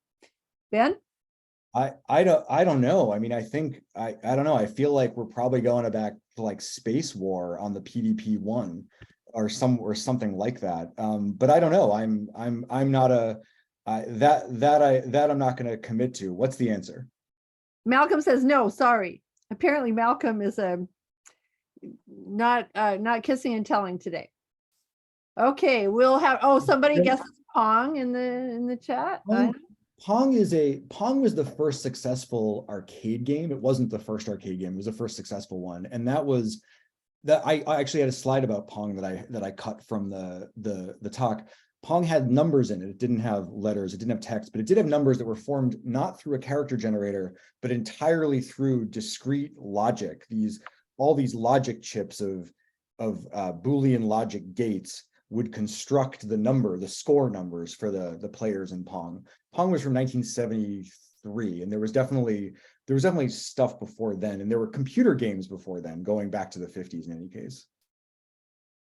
Ben? I don't know. I mean, I think I don't know. I feel like we're probably going back to like Space War on the PDP-1 or something like that. But I don't know. I'm not that I'm not going to commit to. What's the answer? Malcolm says no. Sorry. Apparently, Malcolm is not kissing and telling today. Okay, we'll have. Oh, somebody guesses Pong in the chat. Pong was the first successful arcade game. It wasn't the first arcade game. It was the first successful one, and I actually had a slide about Pong that I cut from the talk. Pong had numbers in it. It didn't have letters. It didn't have text, but it did have numbers that were formed not through a character generator, but entirely through discrete logic. All these logic chips of Boolean logic gates would construct the score numbers for the players in Pong. Pong was from 1973, and there was definitely stuff before then, and there were computer games before then, going back to the 50s in any case.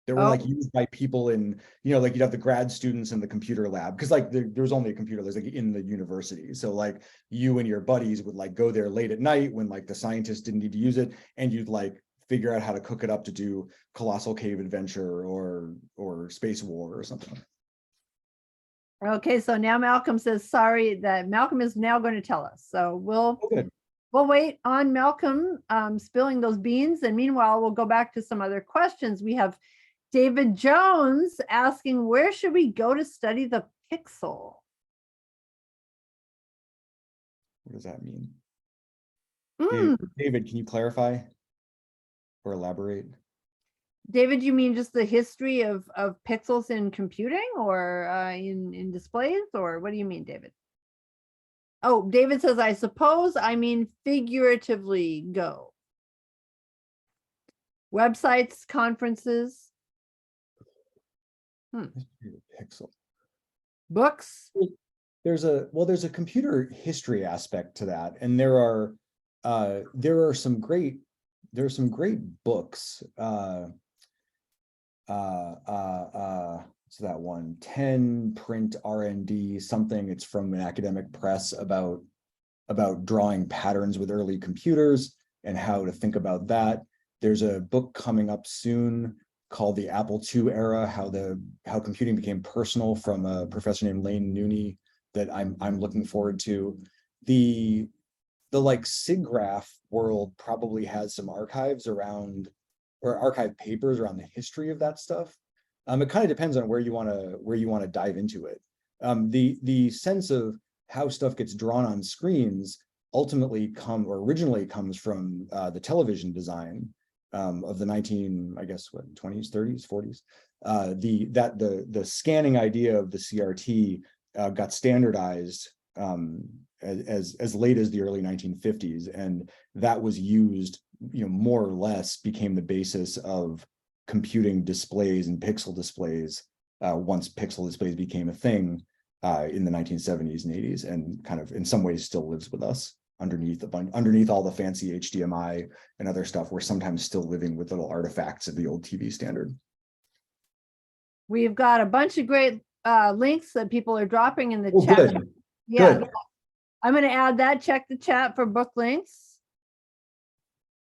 They were like used by people in, like you'd have the grad students in the computer lab, because like there was only a computer, there's like in the university. So like you and your buddies would like go there late at night when like the scientists didn't need to use it, and you'd like figure out how to cook it up to do Colossal Cave Adventure or Space War or something. Okay, so now Malcolm says sorry, that Malcolm is now going to tell us. So we'll wait on Malcolm spilling those beans, and meanwhile we'll go back to some other questions. We have David Jones asking, where should we go to study the pixel? What does that mean? Mm. David, can you clarify or elaborate? David, you mean just the history of pixels in computing, or in displays, or what do you mean, David? Oh, David says, I suppose I mean figuratively go. Websites, conferences. Pixel. Books. There's a computer history aspect to that, and there are some great books. So that one, 10 print R&D something, it's from an academic press about drawing patterns with early computers and how to think about that. There's a book coming up soon called The Apple II Era, how computing became personal, from a professor named Lane Nooney, that I'm looking forward to. The like SIGGRAPH world probably has some archives around, or archive papers around the history of that stuff. It kind of depends on where you want to dive into it. The sense of how stuff gets drawn on screens ultimately originally comes from the television design of the 20s, 30s, 40s. The scanning idea of the CRT got standardized as late as the early 1950s, and that was used, more or less became the basis of computing displays and pixel displays once pixel displays became a thing in the 1970s and 80s, and kind of in some ways still lives with us underneath all the fancy HDMI and other stuff. We're sometimes still living with little artifacts of the old TV standard. We've got a bunch of great links that people are dropping in the Oh, chat. good. Yeah, Good. I'm going to add that. Check the chat for book links,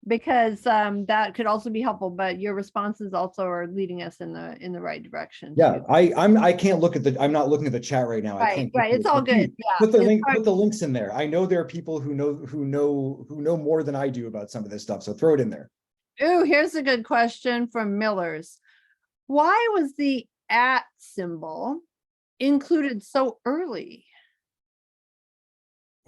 because that could also be helpful. But your responses also are leading us in the right direction. Yeah, too. I can't look at I'm not looking at the chat right now. I Right, can't. right. It's all good. Yeah. Put the It's link. hard- Put the links in there. I know there are people who know more than I do about some of this stuff. So throw it in there. Ooh, here's a good question from Miller's. Why was the @ symbol included so early?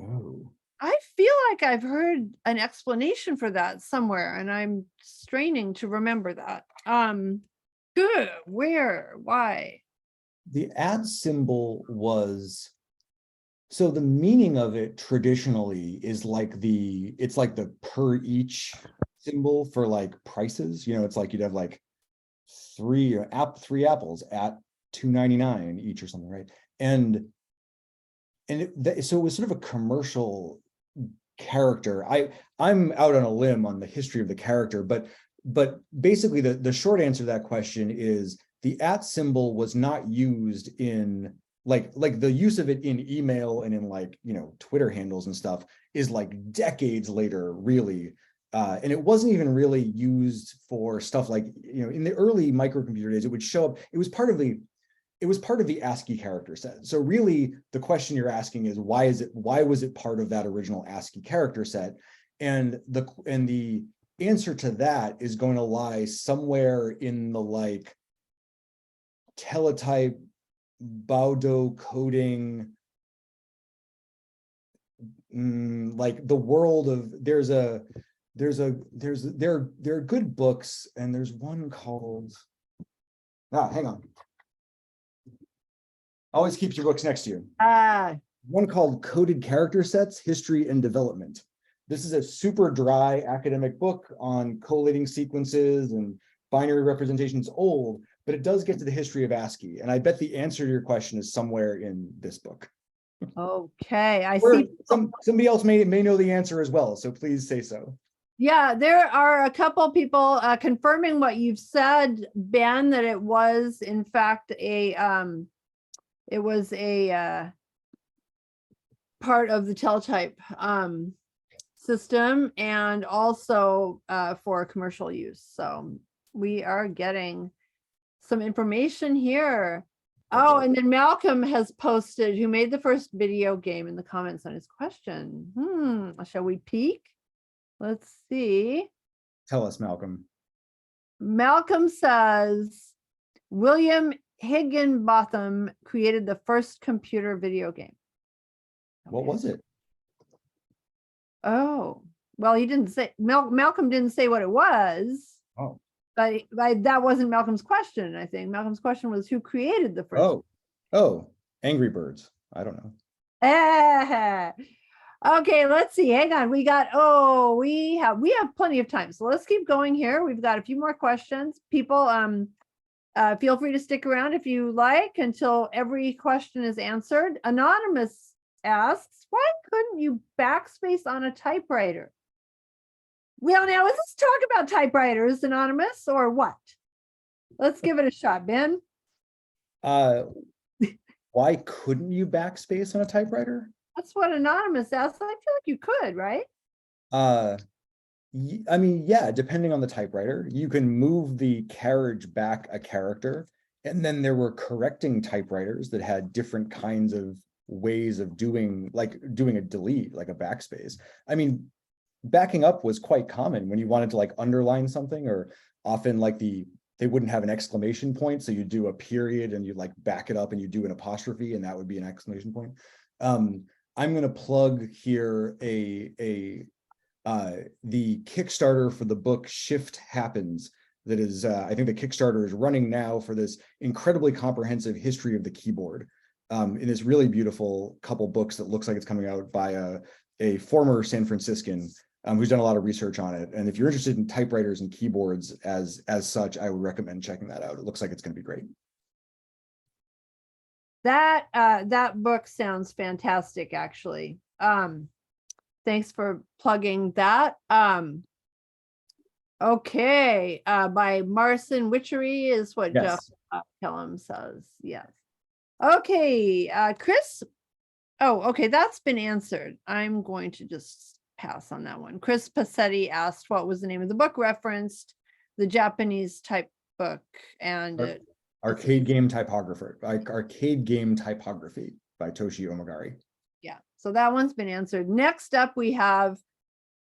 Oh. I feel like I've heard an explanation for that somewhere, and I'm straining to remember that. Good. Where? Why? The @ symbol was, so the meaning of it traditionally is it's like the per each symbol for like prices. It's like you'd have like three apples at $2.99 each or something, right? So it was sort of a commercial character. I'm out on a limb on the history of the character, but basically the short answer to that question is the @ symbol was not used in like the use of it in email and in Twitter handles and stuff is like decades later, really. And it wasn't even really used for stuff like, in the early microcomputer days, it would show up, it was part of the ASCII character set. So really the question you're asking is why was it part of that original ASCII character set? And the answer to that is going to lie somewhere in the teletype, Baudo coding, the world of there are good books, and there's one called hang on. Always keep your books next to you. One called Coded Character Sets, History and Development. This is a super dry academic book on collating sequences and binary representations, old, but it does get to the history of ASCII. And I bet the answer to your question is somewhere in this book. Okay, I Or see. somebody else may know the answer as well, so please say so. Yeah, there are a couple people confirming what you've said, Ben, that it was in fact a part of the teletype system, and also for commercial use. So we are getting some information here. Oh, and then Malcolm has posted, who made the first video game, in the comments on his question. Shall we peek? Let's see. Tell us, Malcolm. Malcolm says William Higginbotham created the first computer video game. What was it? Oh, well, he didn't say, Malcolm didn't say what it was. Oh. But that wasn't Malcolm's question, I think. Malcolm's question was who created the first. Oh, Angry Birds. I don't know. Okay, let's see. Hang on. We have plenty of time. So let's keep going here. We've got a few more questions. People, feel free to stick around if you like until every question is answered. Anonymous asks, why couldn't you backspace on a typewriter? Well, now, is this talk about typewriters, Anonymous, or what? Let's give it a shot, Ben. Why couldn't you backspace on a typewriter? That's what Anonymous asked. I feel like you could, right? I mean, yeah, depending on the typewriter, you can move the carriage back a character, and then there were correcting typewriters that had different kinds of ways of doing a delete, like a backspace. I mean, backing up was quite common when you wanted to underline something, or often they wouldn't have an exclamation point, so you do a period and you back it up and you do an apostrophe, and that would be an exclamation point. I'm going to plug here the Kickstarter for the book Shift Happens. That is, I think the Kickstarter is running now for this incredibly comprehensive history of the keyboard. In this really beautiful couple books that looks like it's coming out by a former San Franciscan who's done a lot of research on it. And if you're interested in typewriters and keyboards as such, I would recommend checking that out. It looks like it's going to be great. That book sounds fantastic, actually. Thanks for plugging that. Okay, by Marcin Witchery is what Yes. Jeff Kellum says. Yes. Okay, Chris. Oh, okay, that's been answered. I'm going to just pass on that one. Chris Passetti asked what was the name of the book referenced, the Japanese type book, and Arcade Game Typographer, like Arcade Game Typography by Toshi Omagari. yeah, so that one's been answered. Next up, we have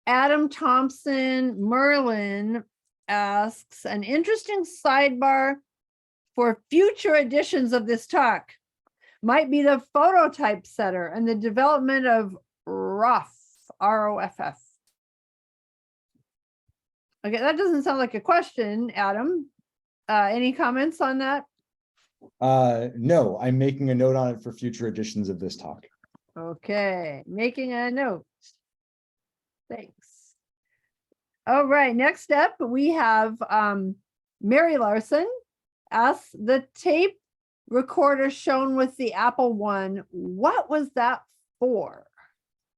Adam Thompson Merlin asks an interesting sidebar for future editions of this talk might be the phototype setter and the development of ROFF, R-O-F-F. Okay, that doesn't sound like a question, Adam. Any comments on that? No, I'm making a note on it for future editions of this talk. Okay, making a note. Thanks. All right, next up we have Mary Larson asks the tape recorder shown with the Apple I, what was that for?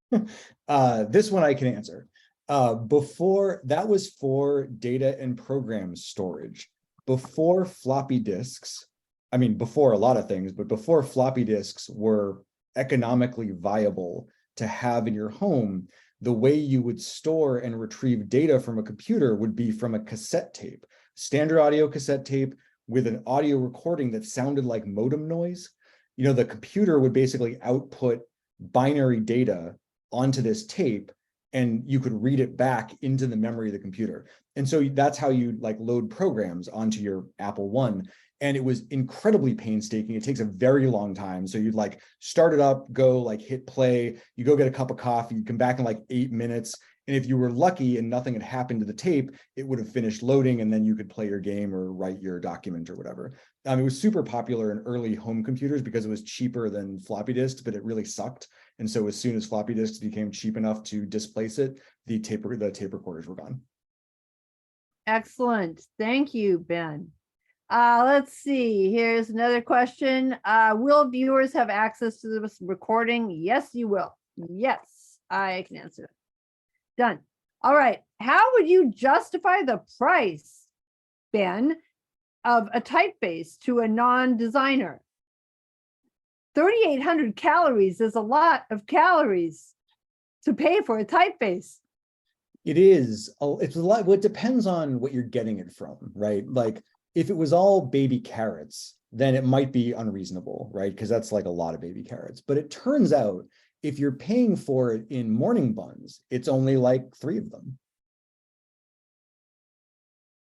This one I can answer. Before, that was for data and program storage. Before floppy disks, I mean, before a lot of things, but before floppy disks were economically viable to have in your home, the way you would store and retrieve data from a computer would be from a cassette tape, standard audio cassette tape with an audio recording that sounded like modem noise. You know, the computer would basically output binary data onto this tape, and you could read it back into the memory of the computer. And so that's how you like load programs onto your Apple I. And it was incredibly painstaking. It takes a very long time. So you'd like start it up, go like hit play, you go get a cup of coffee, you come back in like 8 minutes. And if you were lucky and nothing had happened to the tape, it would have finished loading and then you could play your game or write your document or whatever. It was super popular in early home computers because it was cheaper than floppy disks, but it really sucked. And so as soon as floppy disks became cheap enough to displace it, the tape recorders were gone. Excellent. Thank you, Ben. Let's see. Here's another question. Will viewers have access to this recording? Yes, you will. Yes, I can answer it. Done. All right. How would you justify the price, Ben, of a typeface to a non-designer? 3,800 calories is a lot of calories to pay for a typeface. It is. It's a lot. Well, it depends on what you're getting it from, right? Like if it was all baby carrots, then it might be unreasonable, right? Because that's like a lot of baby carrots. But it turns out if you're paying for it in morning buns, it's only like 3 of them.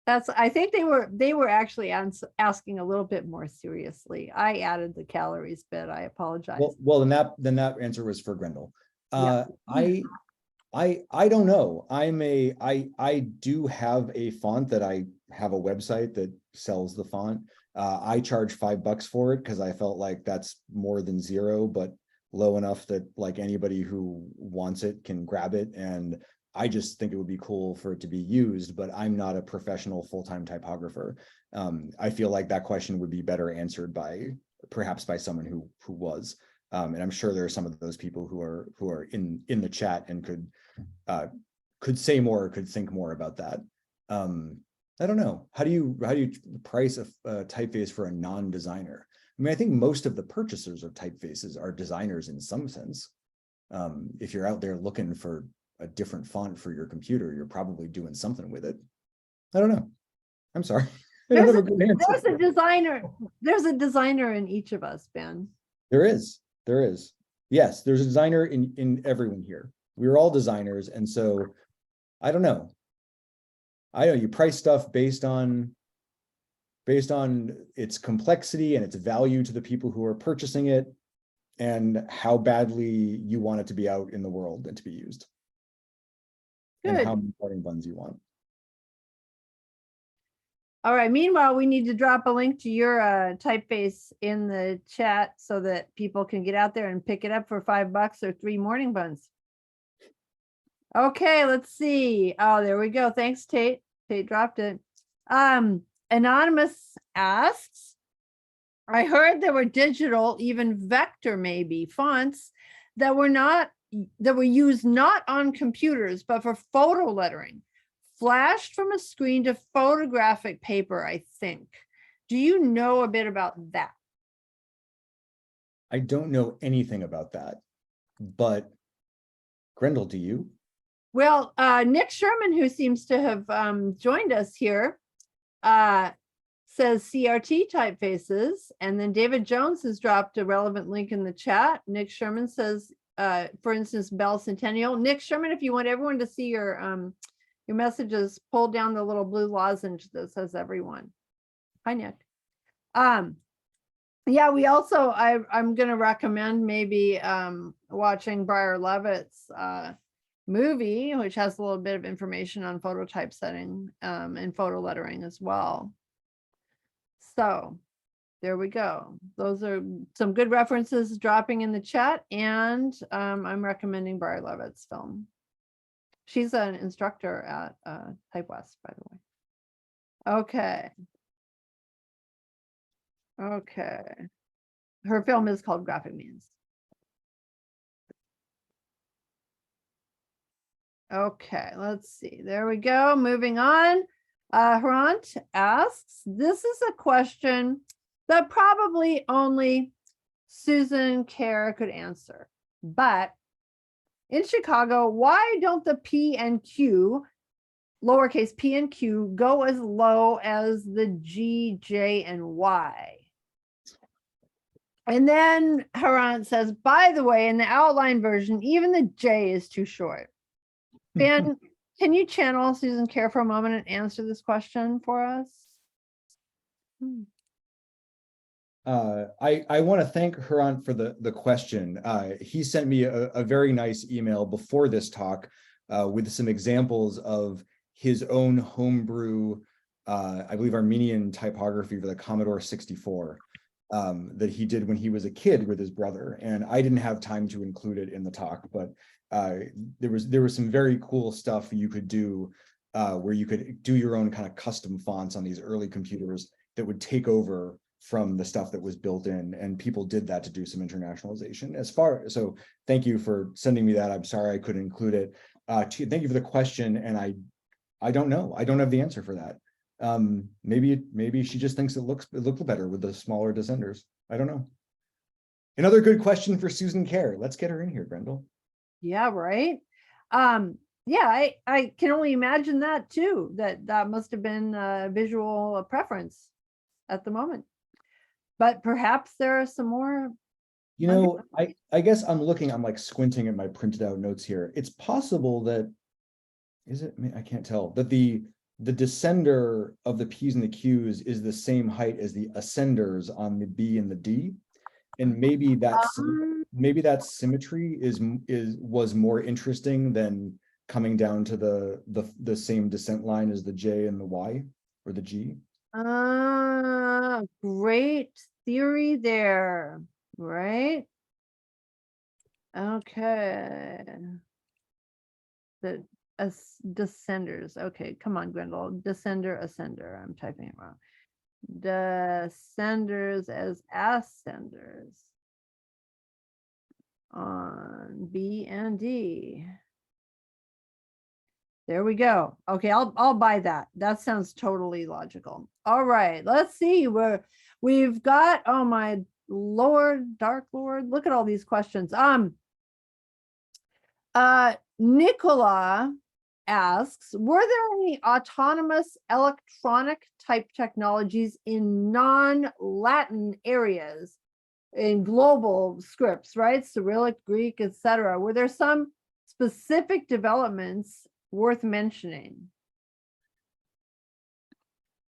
I think they were actually asking a little bit more seriously. I added the calories bit. I apologize. Well, then that answer was for Grendel. Yeah. I don't know. I do have a font that I have a website that sells the font. I charge $5 for it because I felt like that's more than 0, but low enough that like anybody who wants it can grab it. And I just think it would be cool for it to be used, but I'm not a professional full-time typographer. I feel like that question would be better answered perhaps by someone who was. And I'm sure there are some of those people who are in the chat and could say more or could think more about that. I don't know. How do you price a typeface for a non-designer? I mean, I think most of the purchasers of typefaces are designers in some sense. If you're out there looking for a different font for your computer, you're probably doing something with it. I don't know. I'm sorry. There's a designer. There's a designer in each of us, Ben. There is. Yes, there's a designer in everyone here. We're all designers. And so I don't know. You price stuff based on its complexity and its value to the people who are purchasing it. and how badly you want it to be out in the world and to be used. And Good. how many parting buns you want. All right. Meanwhile, we need to drop a link to your typeface in the chat so that people can get out there and pick it up for $5 or 3 morning buns. Okay, let's see. Oh, there we go. Thanks, Tate. Tate dropped it. Anonymous asks, I heard there were digital, even vector maybe, fonts that were used not on computers, but for photo lettering. Flashed from a screen to photographic paper, I think. Do you know a bit about that? I don't know anything about that, but Grendel, do you? Well, Nick Sherman, who seems to have joined us here, says CRT typefaces. And then David Jones has dropped a relevant link in the chat. Nick Sherman says, for instance, Bell Centennial. Nick Sherman, if you want everyone to see your messages, pull down the little blue lozenge that says everyone. Hi, Nick. Yeah, we also, I'm going to recommend maybe watching Briar Levitt's movie, which has a little bit of information on photo typesetting and photo lettering as well. So there we go. Those are some good references dropping in the chat, and I'm recommending Briar Levitt's film. She's an instructor at Type West, by the way. Okay. Okay. Her film is called Graphic Means. Okay, let's see. There we go. Moving on. Hrant asks, this is a question that probably only Susan Kerr could answer. But in Chicago, why don't the P and Q, lowercase p and q, go as low as the G, J, and Y? And then Hrant says, by the way, in the outline version, even the J is too short. Ben, can you channel Susan Kerr for a moment and answer this question for us? I want to thank Hrant for the question. He sent me a very nice email before this talk with some examples of his own homebrew, I believe, Armenian typography for the Commodore 64 that he did when he was a kid with his brother. And I didn't have time to include it in the talk, but there was some very cool stuff you could do where you could do your own kind of custom fonts on these early computers that would take over from the stuff that was built in, and people did that to do some internationalization. So thank you for sending me that. I'm sorry I couldn't include it. Thank you for the question, and I don't know. I don't have the answer for that. Maybe she just thinks it looks better with the smaller descenders. I don't know. Another good question for Susan Kerr. Let's get her in here, Grendel. Yeah, right. Yeah, I can only imagine that too, that must have been a visual preference at the moment. But perhaps there are some more. You know, I guess I'm like squinting at my printed out notes here. It's possible that, I can't tell, that the descender of the P's and the Q's is the same height as the ascenders on the B and the D. And maybe that symmetry was more interesting than coming down to the same descent line as the J and the Y or the G. Great theory there, right? Okay. The descenders. Okay, come on, Grendel. Descender, ascender. I'm typing it wrong. Descenders as ascenders on B and D. There we go. Okay, I'll buy that. That sounds totally logical. All right, let's see. We've got, oh my Lord, Dark Lord, look at all these questions. Nicola asks, were there any autonomous electronic type technologies in non-Latin areas, in global scripts, right? Cyrillic, Greek, etc. Were there some specific developments worth mentioning?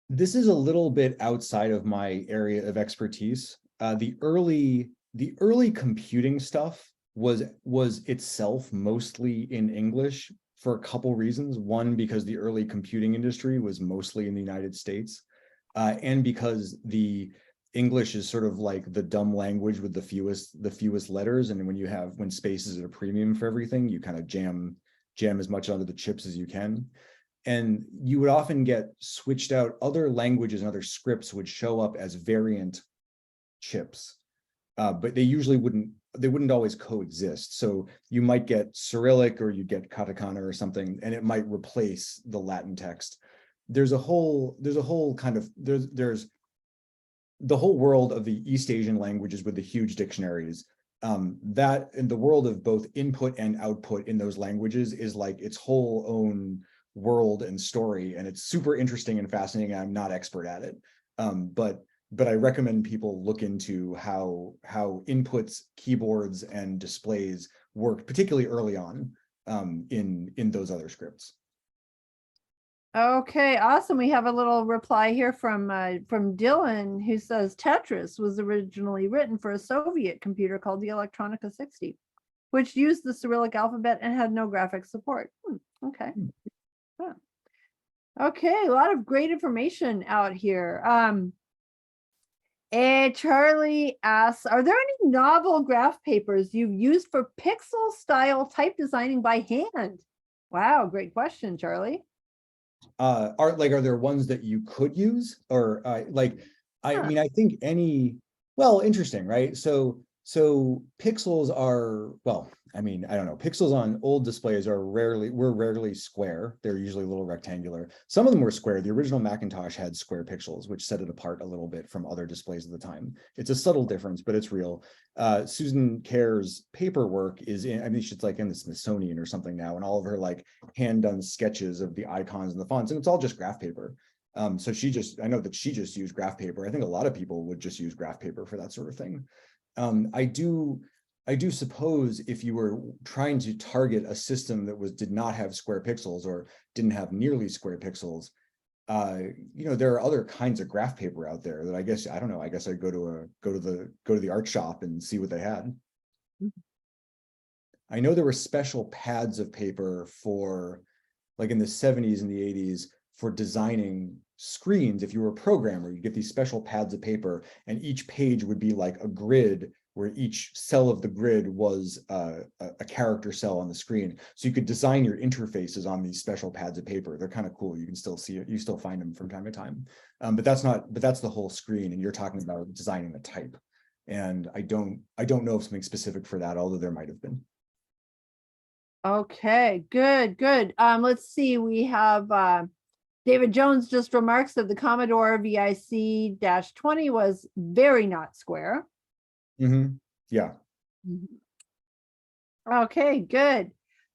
This is a little bit outside of my area of expertise. The early the early computing stuff was itself mostly in English for a couple reasons. One, because the early computing industry was mostly in the United States, and because the English is sort of like the dumb language with the fewest letters, and when space is at a premium for everything, you kind of jam as much onto the chips as you can. And you would often get switched out. Other languages and other scripts would show up as variant chips, but they usually wouldn't always coexist. So you might get Cyrillic or you get katakana or something, and it might replace the Latin text. There's the whole world of the East Asian languages with the huge dictionaries. That in the world of both input and output in those languages is like its whole own world and story, and it's super interesting and fascinating. I'm not expert at it, but I recommend people look into how inputs, keyboards, and displays work, particularly early on in those other scripts. Okay, awesome. We have a little reply here from Dylan, who says Tetris was originally written for a Soviet computer called the Electronica 60, which used the Cyrillic alphabet and had no graphic support. Okay. Yeah. Okay, a lot of great information out here. Charlie asks, are there any novel graph papers you've used for pixel style type designing by hand? Wow, great question, Charlie. Are there ones that you could use, or I mean, I think well, interesting, right? So pixels are, well, I mean, I don't know, pixels on old displays were rarely square. They're usually a little rectangular. Some of them were square. The original Macintosh had square pixels, which set it apart a little bit from other displays at the time. It's a subtle difference, but it's real. Susan Kerr's paperwork is in, I mean, she's like in the Smithsonian or something now, and all of her like hand-done sketches of the icons and the fonts, and it's all just graph paper. So I know that she just used graph paper. I think a lot of people would just use graph paper for that sort of thing. I do suppose if you were trying to target a system that did not have square pixels or didn't have nearly square pixels, there are other kinds of graph paper out there that I guess I'd go to the art shop and see what they had. I know there were special pads of paper for, like in the 70s and the 80s, for designing screens. If you were a programmer, you get these special pads of paper, and each page would be like a grid where each cell of the grid was a character cell on the screen. So you could design your interfaces on these special pads of paper. They're kind of cool. You can still see it. You still find them from time to time. But that's the whole screen, and you're talking about designing the type. And I don't know of something specific for that, although there might have been. Okay, good. Let's see. We have David Jones just remarks that the Commodore VIC-20 was very not square. Mm-hmm. Yeah. Okay, good.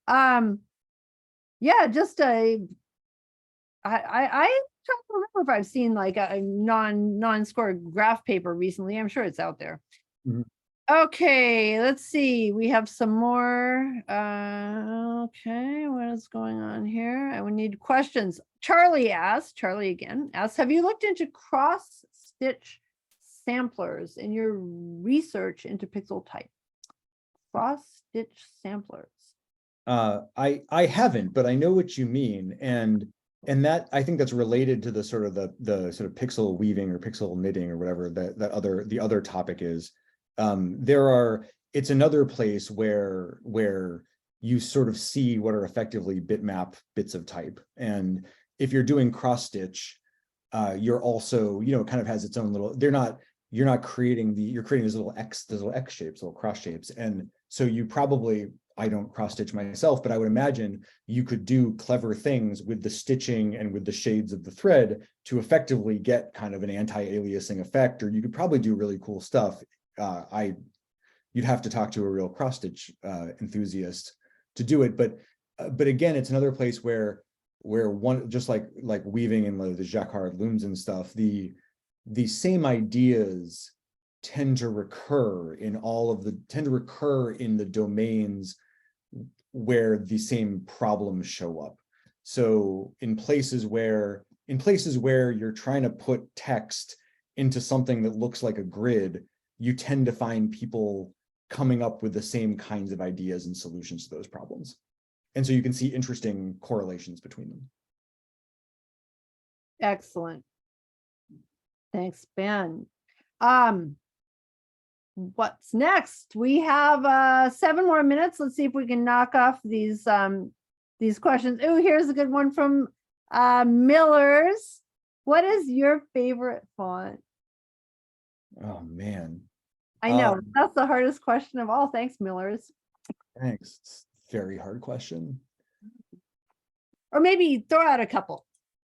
Yeah, just I trying to remember if I've seen like a non-square graph paper recently. I'm sure it's out there. Mm-hmm. Okay, let's see. We have some more. Okay, what is going on here? I would need questions. Charlie again asks, have you looked into cross-stitch samplers in your research into pixel type? Cross-stitch samplers. I haven't, but I know what you mean, and that, I think that's related to the sort of the sort of pixel weaving or pixel knitting or whatever the other topic is. It's another place where you sort of see what are effectively bitmap bits of type, and if you're doing cross stitch, you're also, it kind of has its own little, you're creating these little X shapes, little cross shapes. And so you probably, I don't cross stitch myself, but I would imagine you could do clever things with the stitching and with the shades of the thread to effectively get kind of an anti-aliasing effect, or you could probably do really cool stuff. You'd have to talk to a real cross stitch enthusiast to do it. But again, it's another place where one, just like weaving in the jacquard looms and stuff, the same ideas tend to recur in the domains where the same problems show up. So in places where you're trying to put text into something that looks like a grid, you tend to find people coming up with the same kinds of ideas and solutions to those problems. And so you can see interesting correlations between them. Excellent. Thanks, Ben. What's next? We have 7 more minutes. Let's see if we can knock off these questions. Oh, here's a good one from Miller's. What is your favorite font? Oh man. I know that's the hardest question of all. Thanks, Miller's. Thanks. It's a very hard question. Or maybe throw out a couple.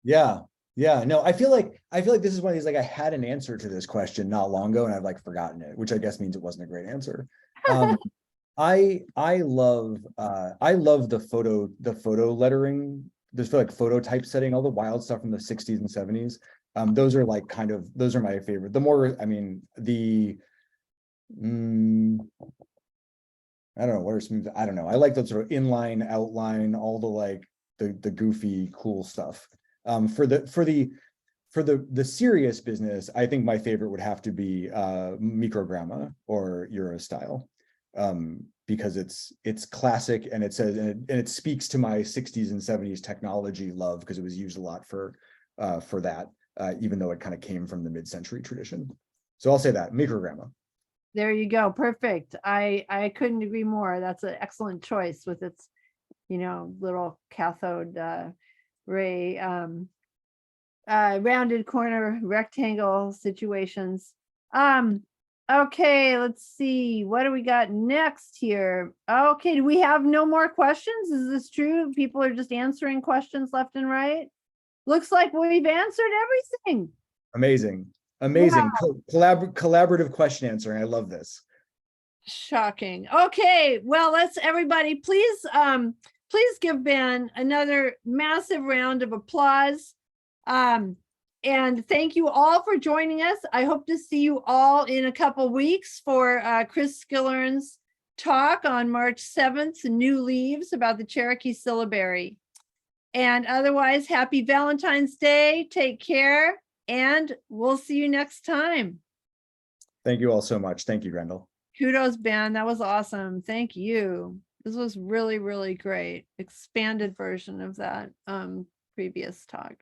Yeah. Yeah, no, I feel like this is one of these, like, I had an answer to this question not long ago and I've like forgotten it, which I guess means it wasn't a great answer. I love the photo lettering, there's like photo typesetting, all the wild stuff from the 60s and 70s. Those are like those are my favorite. The more, I mean, I don't know, what are smooth, I don't know. I like those sort of inline, outline, all the like the goofy, cool stuff. For the serious business, I think my favorite would have to be microgramma or Eurostyle, because it's classic and it says and it speaks to my 60s and 70s technology love, because it was used a lot for that, even though it kind of came from the mid-century tradition. So I'll say that microgramma. There you go. Perfect. I couldn't agree more. That's an excellent choice with its, little cathode ray, rounded corner rectangle situations. Okay, let's see. What do we got next here? Okay, do we have no more questions? Is this true? People are just answering questions left and right. Looks like we've answered everything. Amazing. Wow. Collaborative question answering. I love this. Shocking. Okay, well, let's everybody please give Ben another massive round of applause. And thank you all for joining us. I hope to see you all in a couple weeks for Chris Skillern's talk on March 7th, New Leaves, about the Cherokee syllabary. And otherwise, happy Valentine's Day. Take care, and we'll see you next time. Thank you all so much. Thank you, Grendel. Kudos, Ben. That was awesome. Thank you. This was really, really great. Expanded version of that previous talk.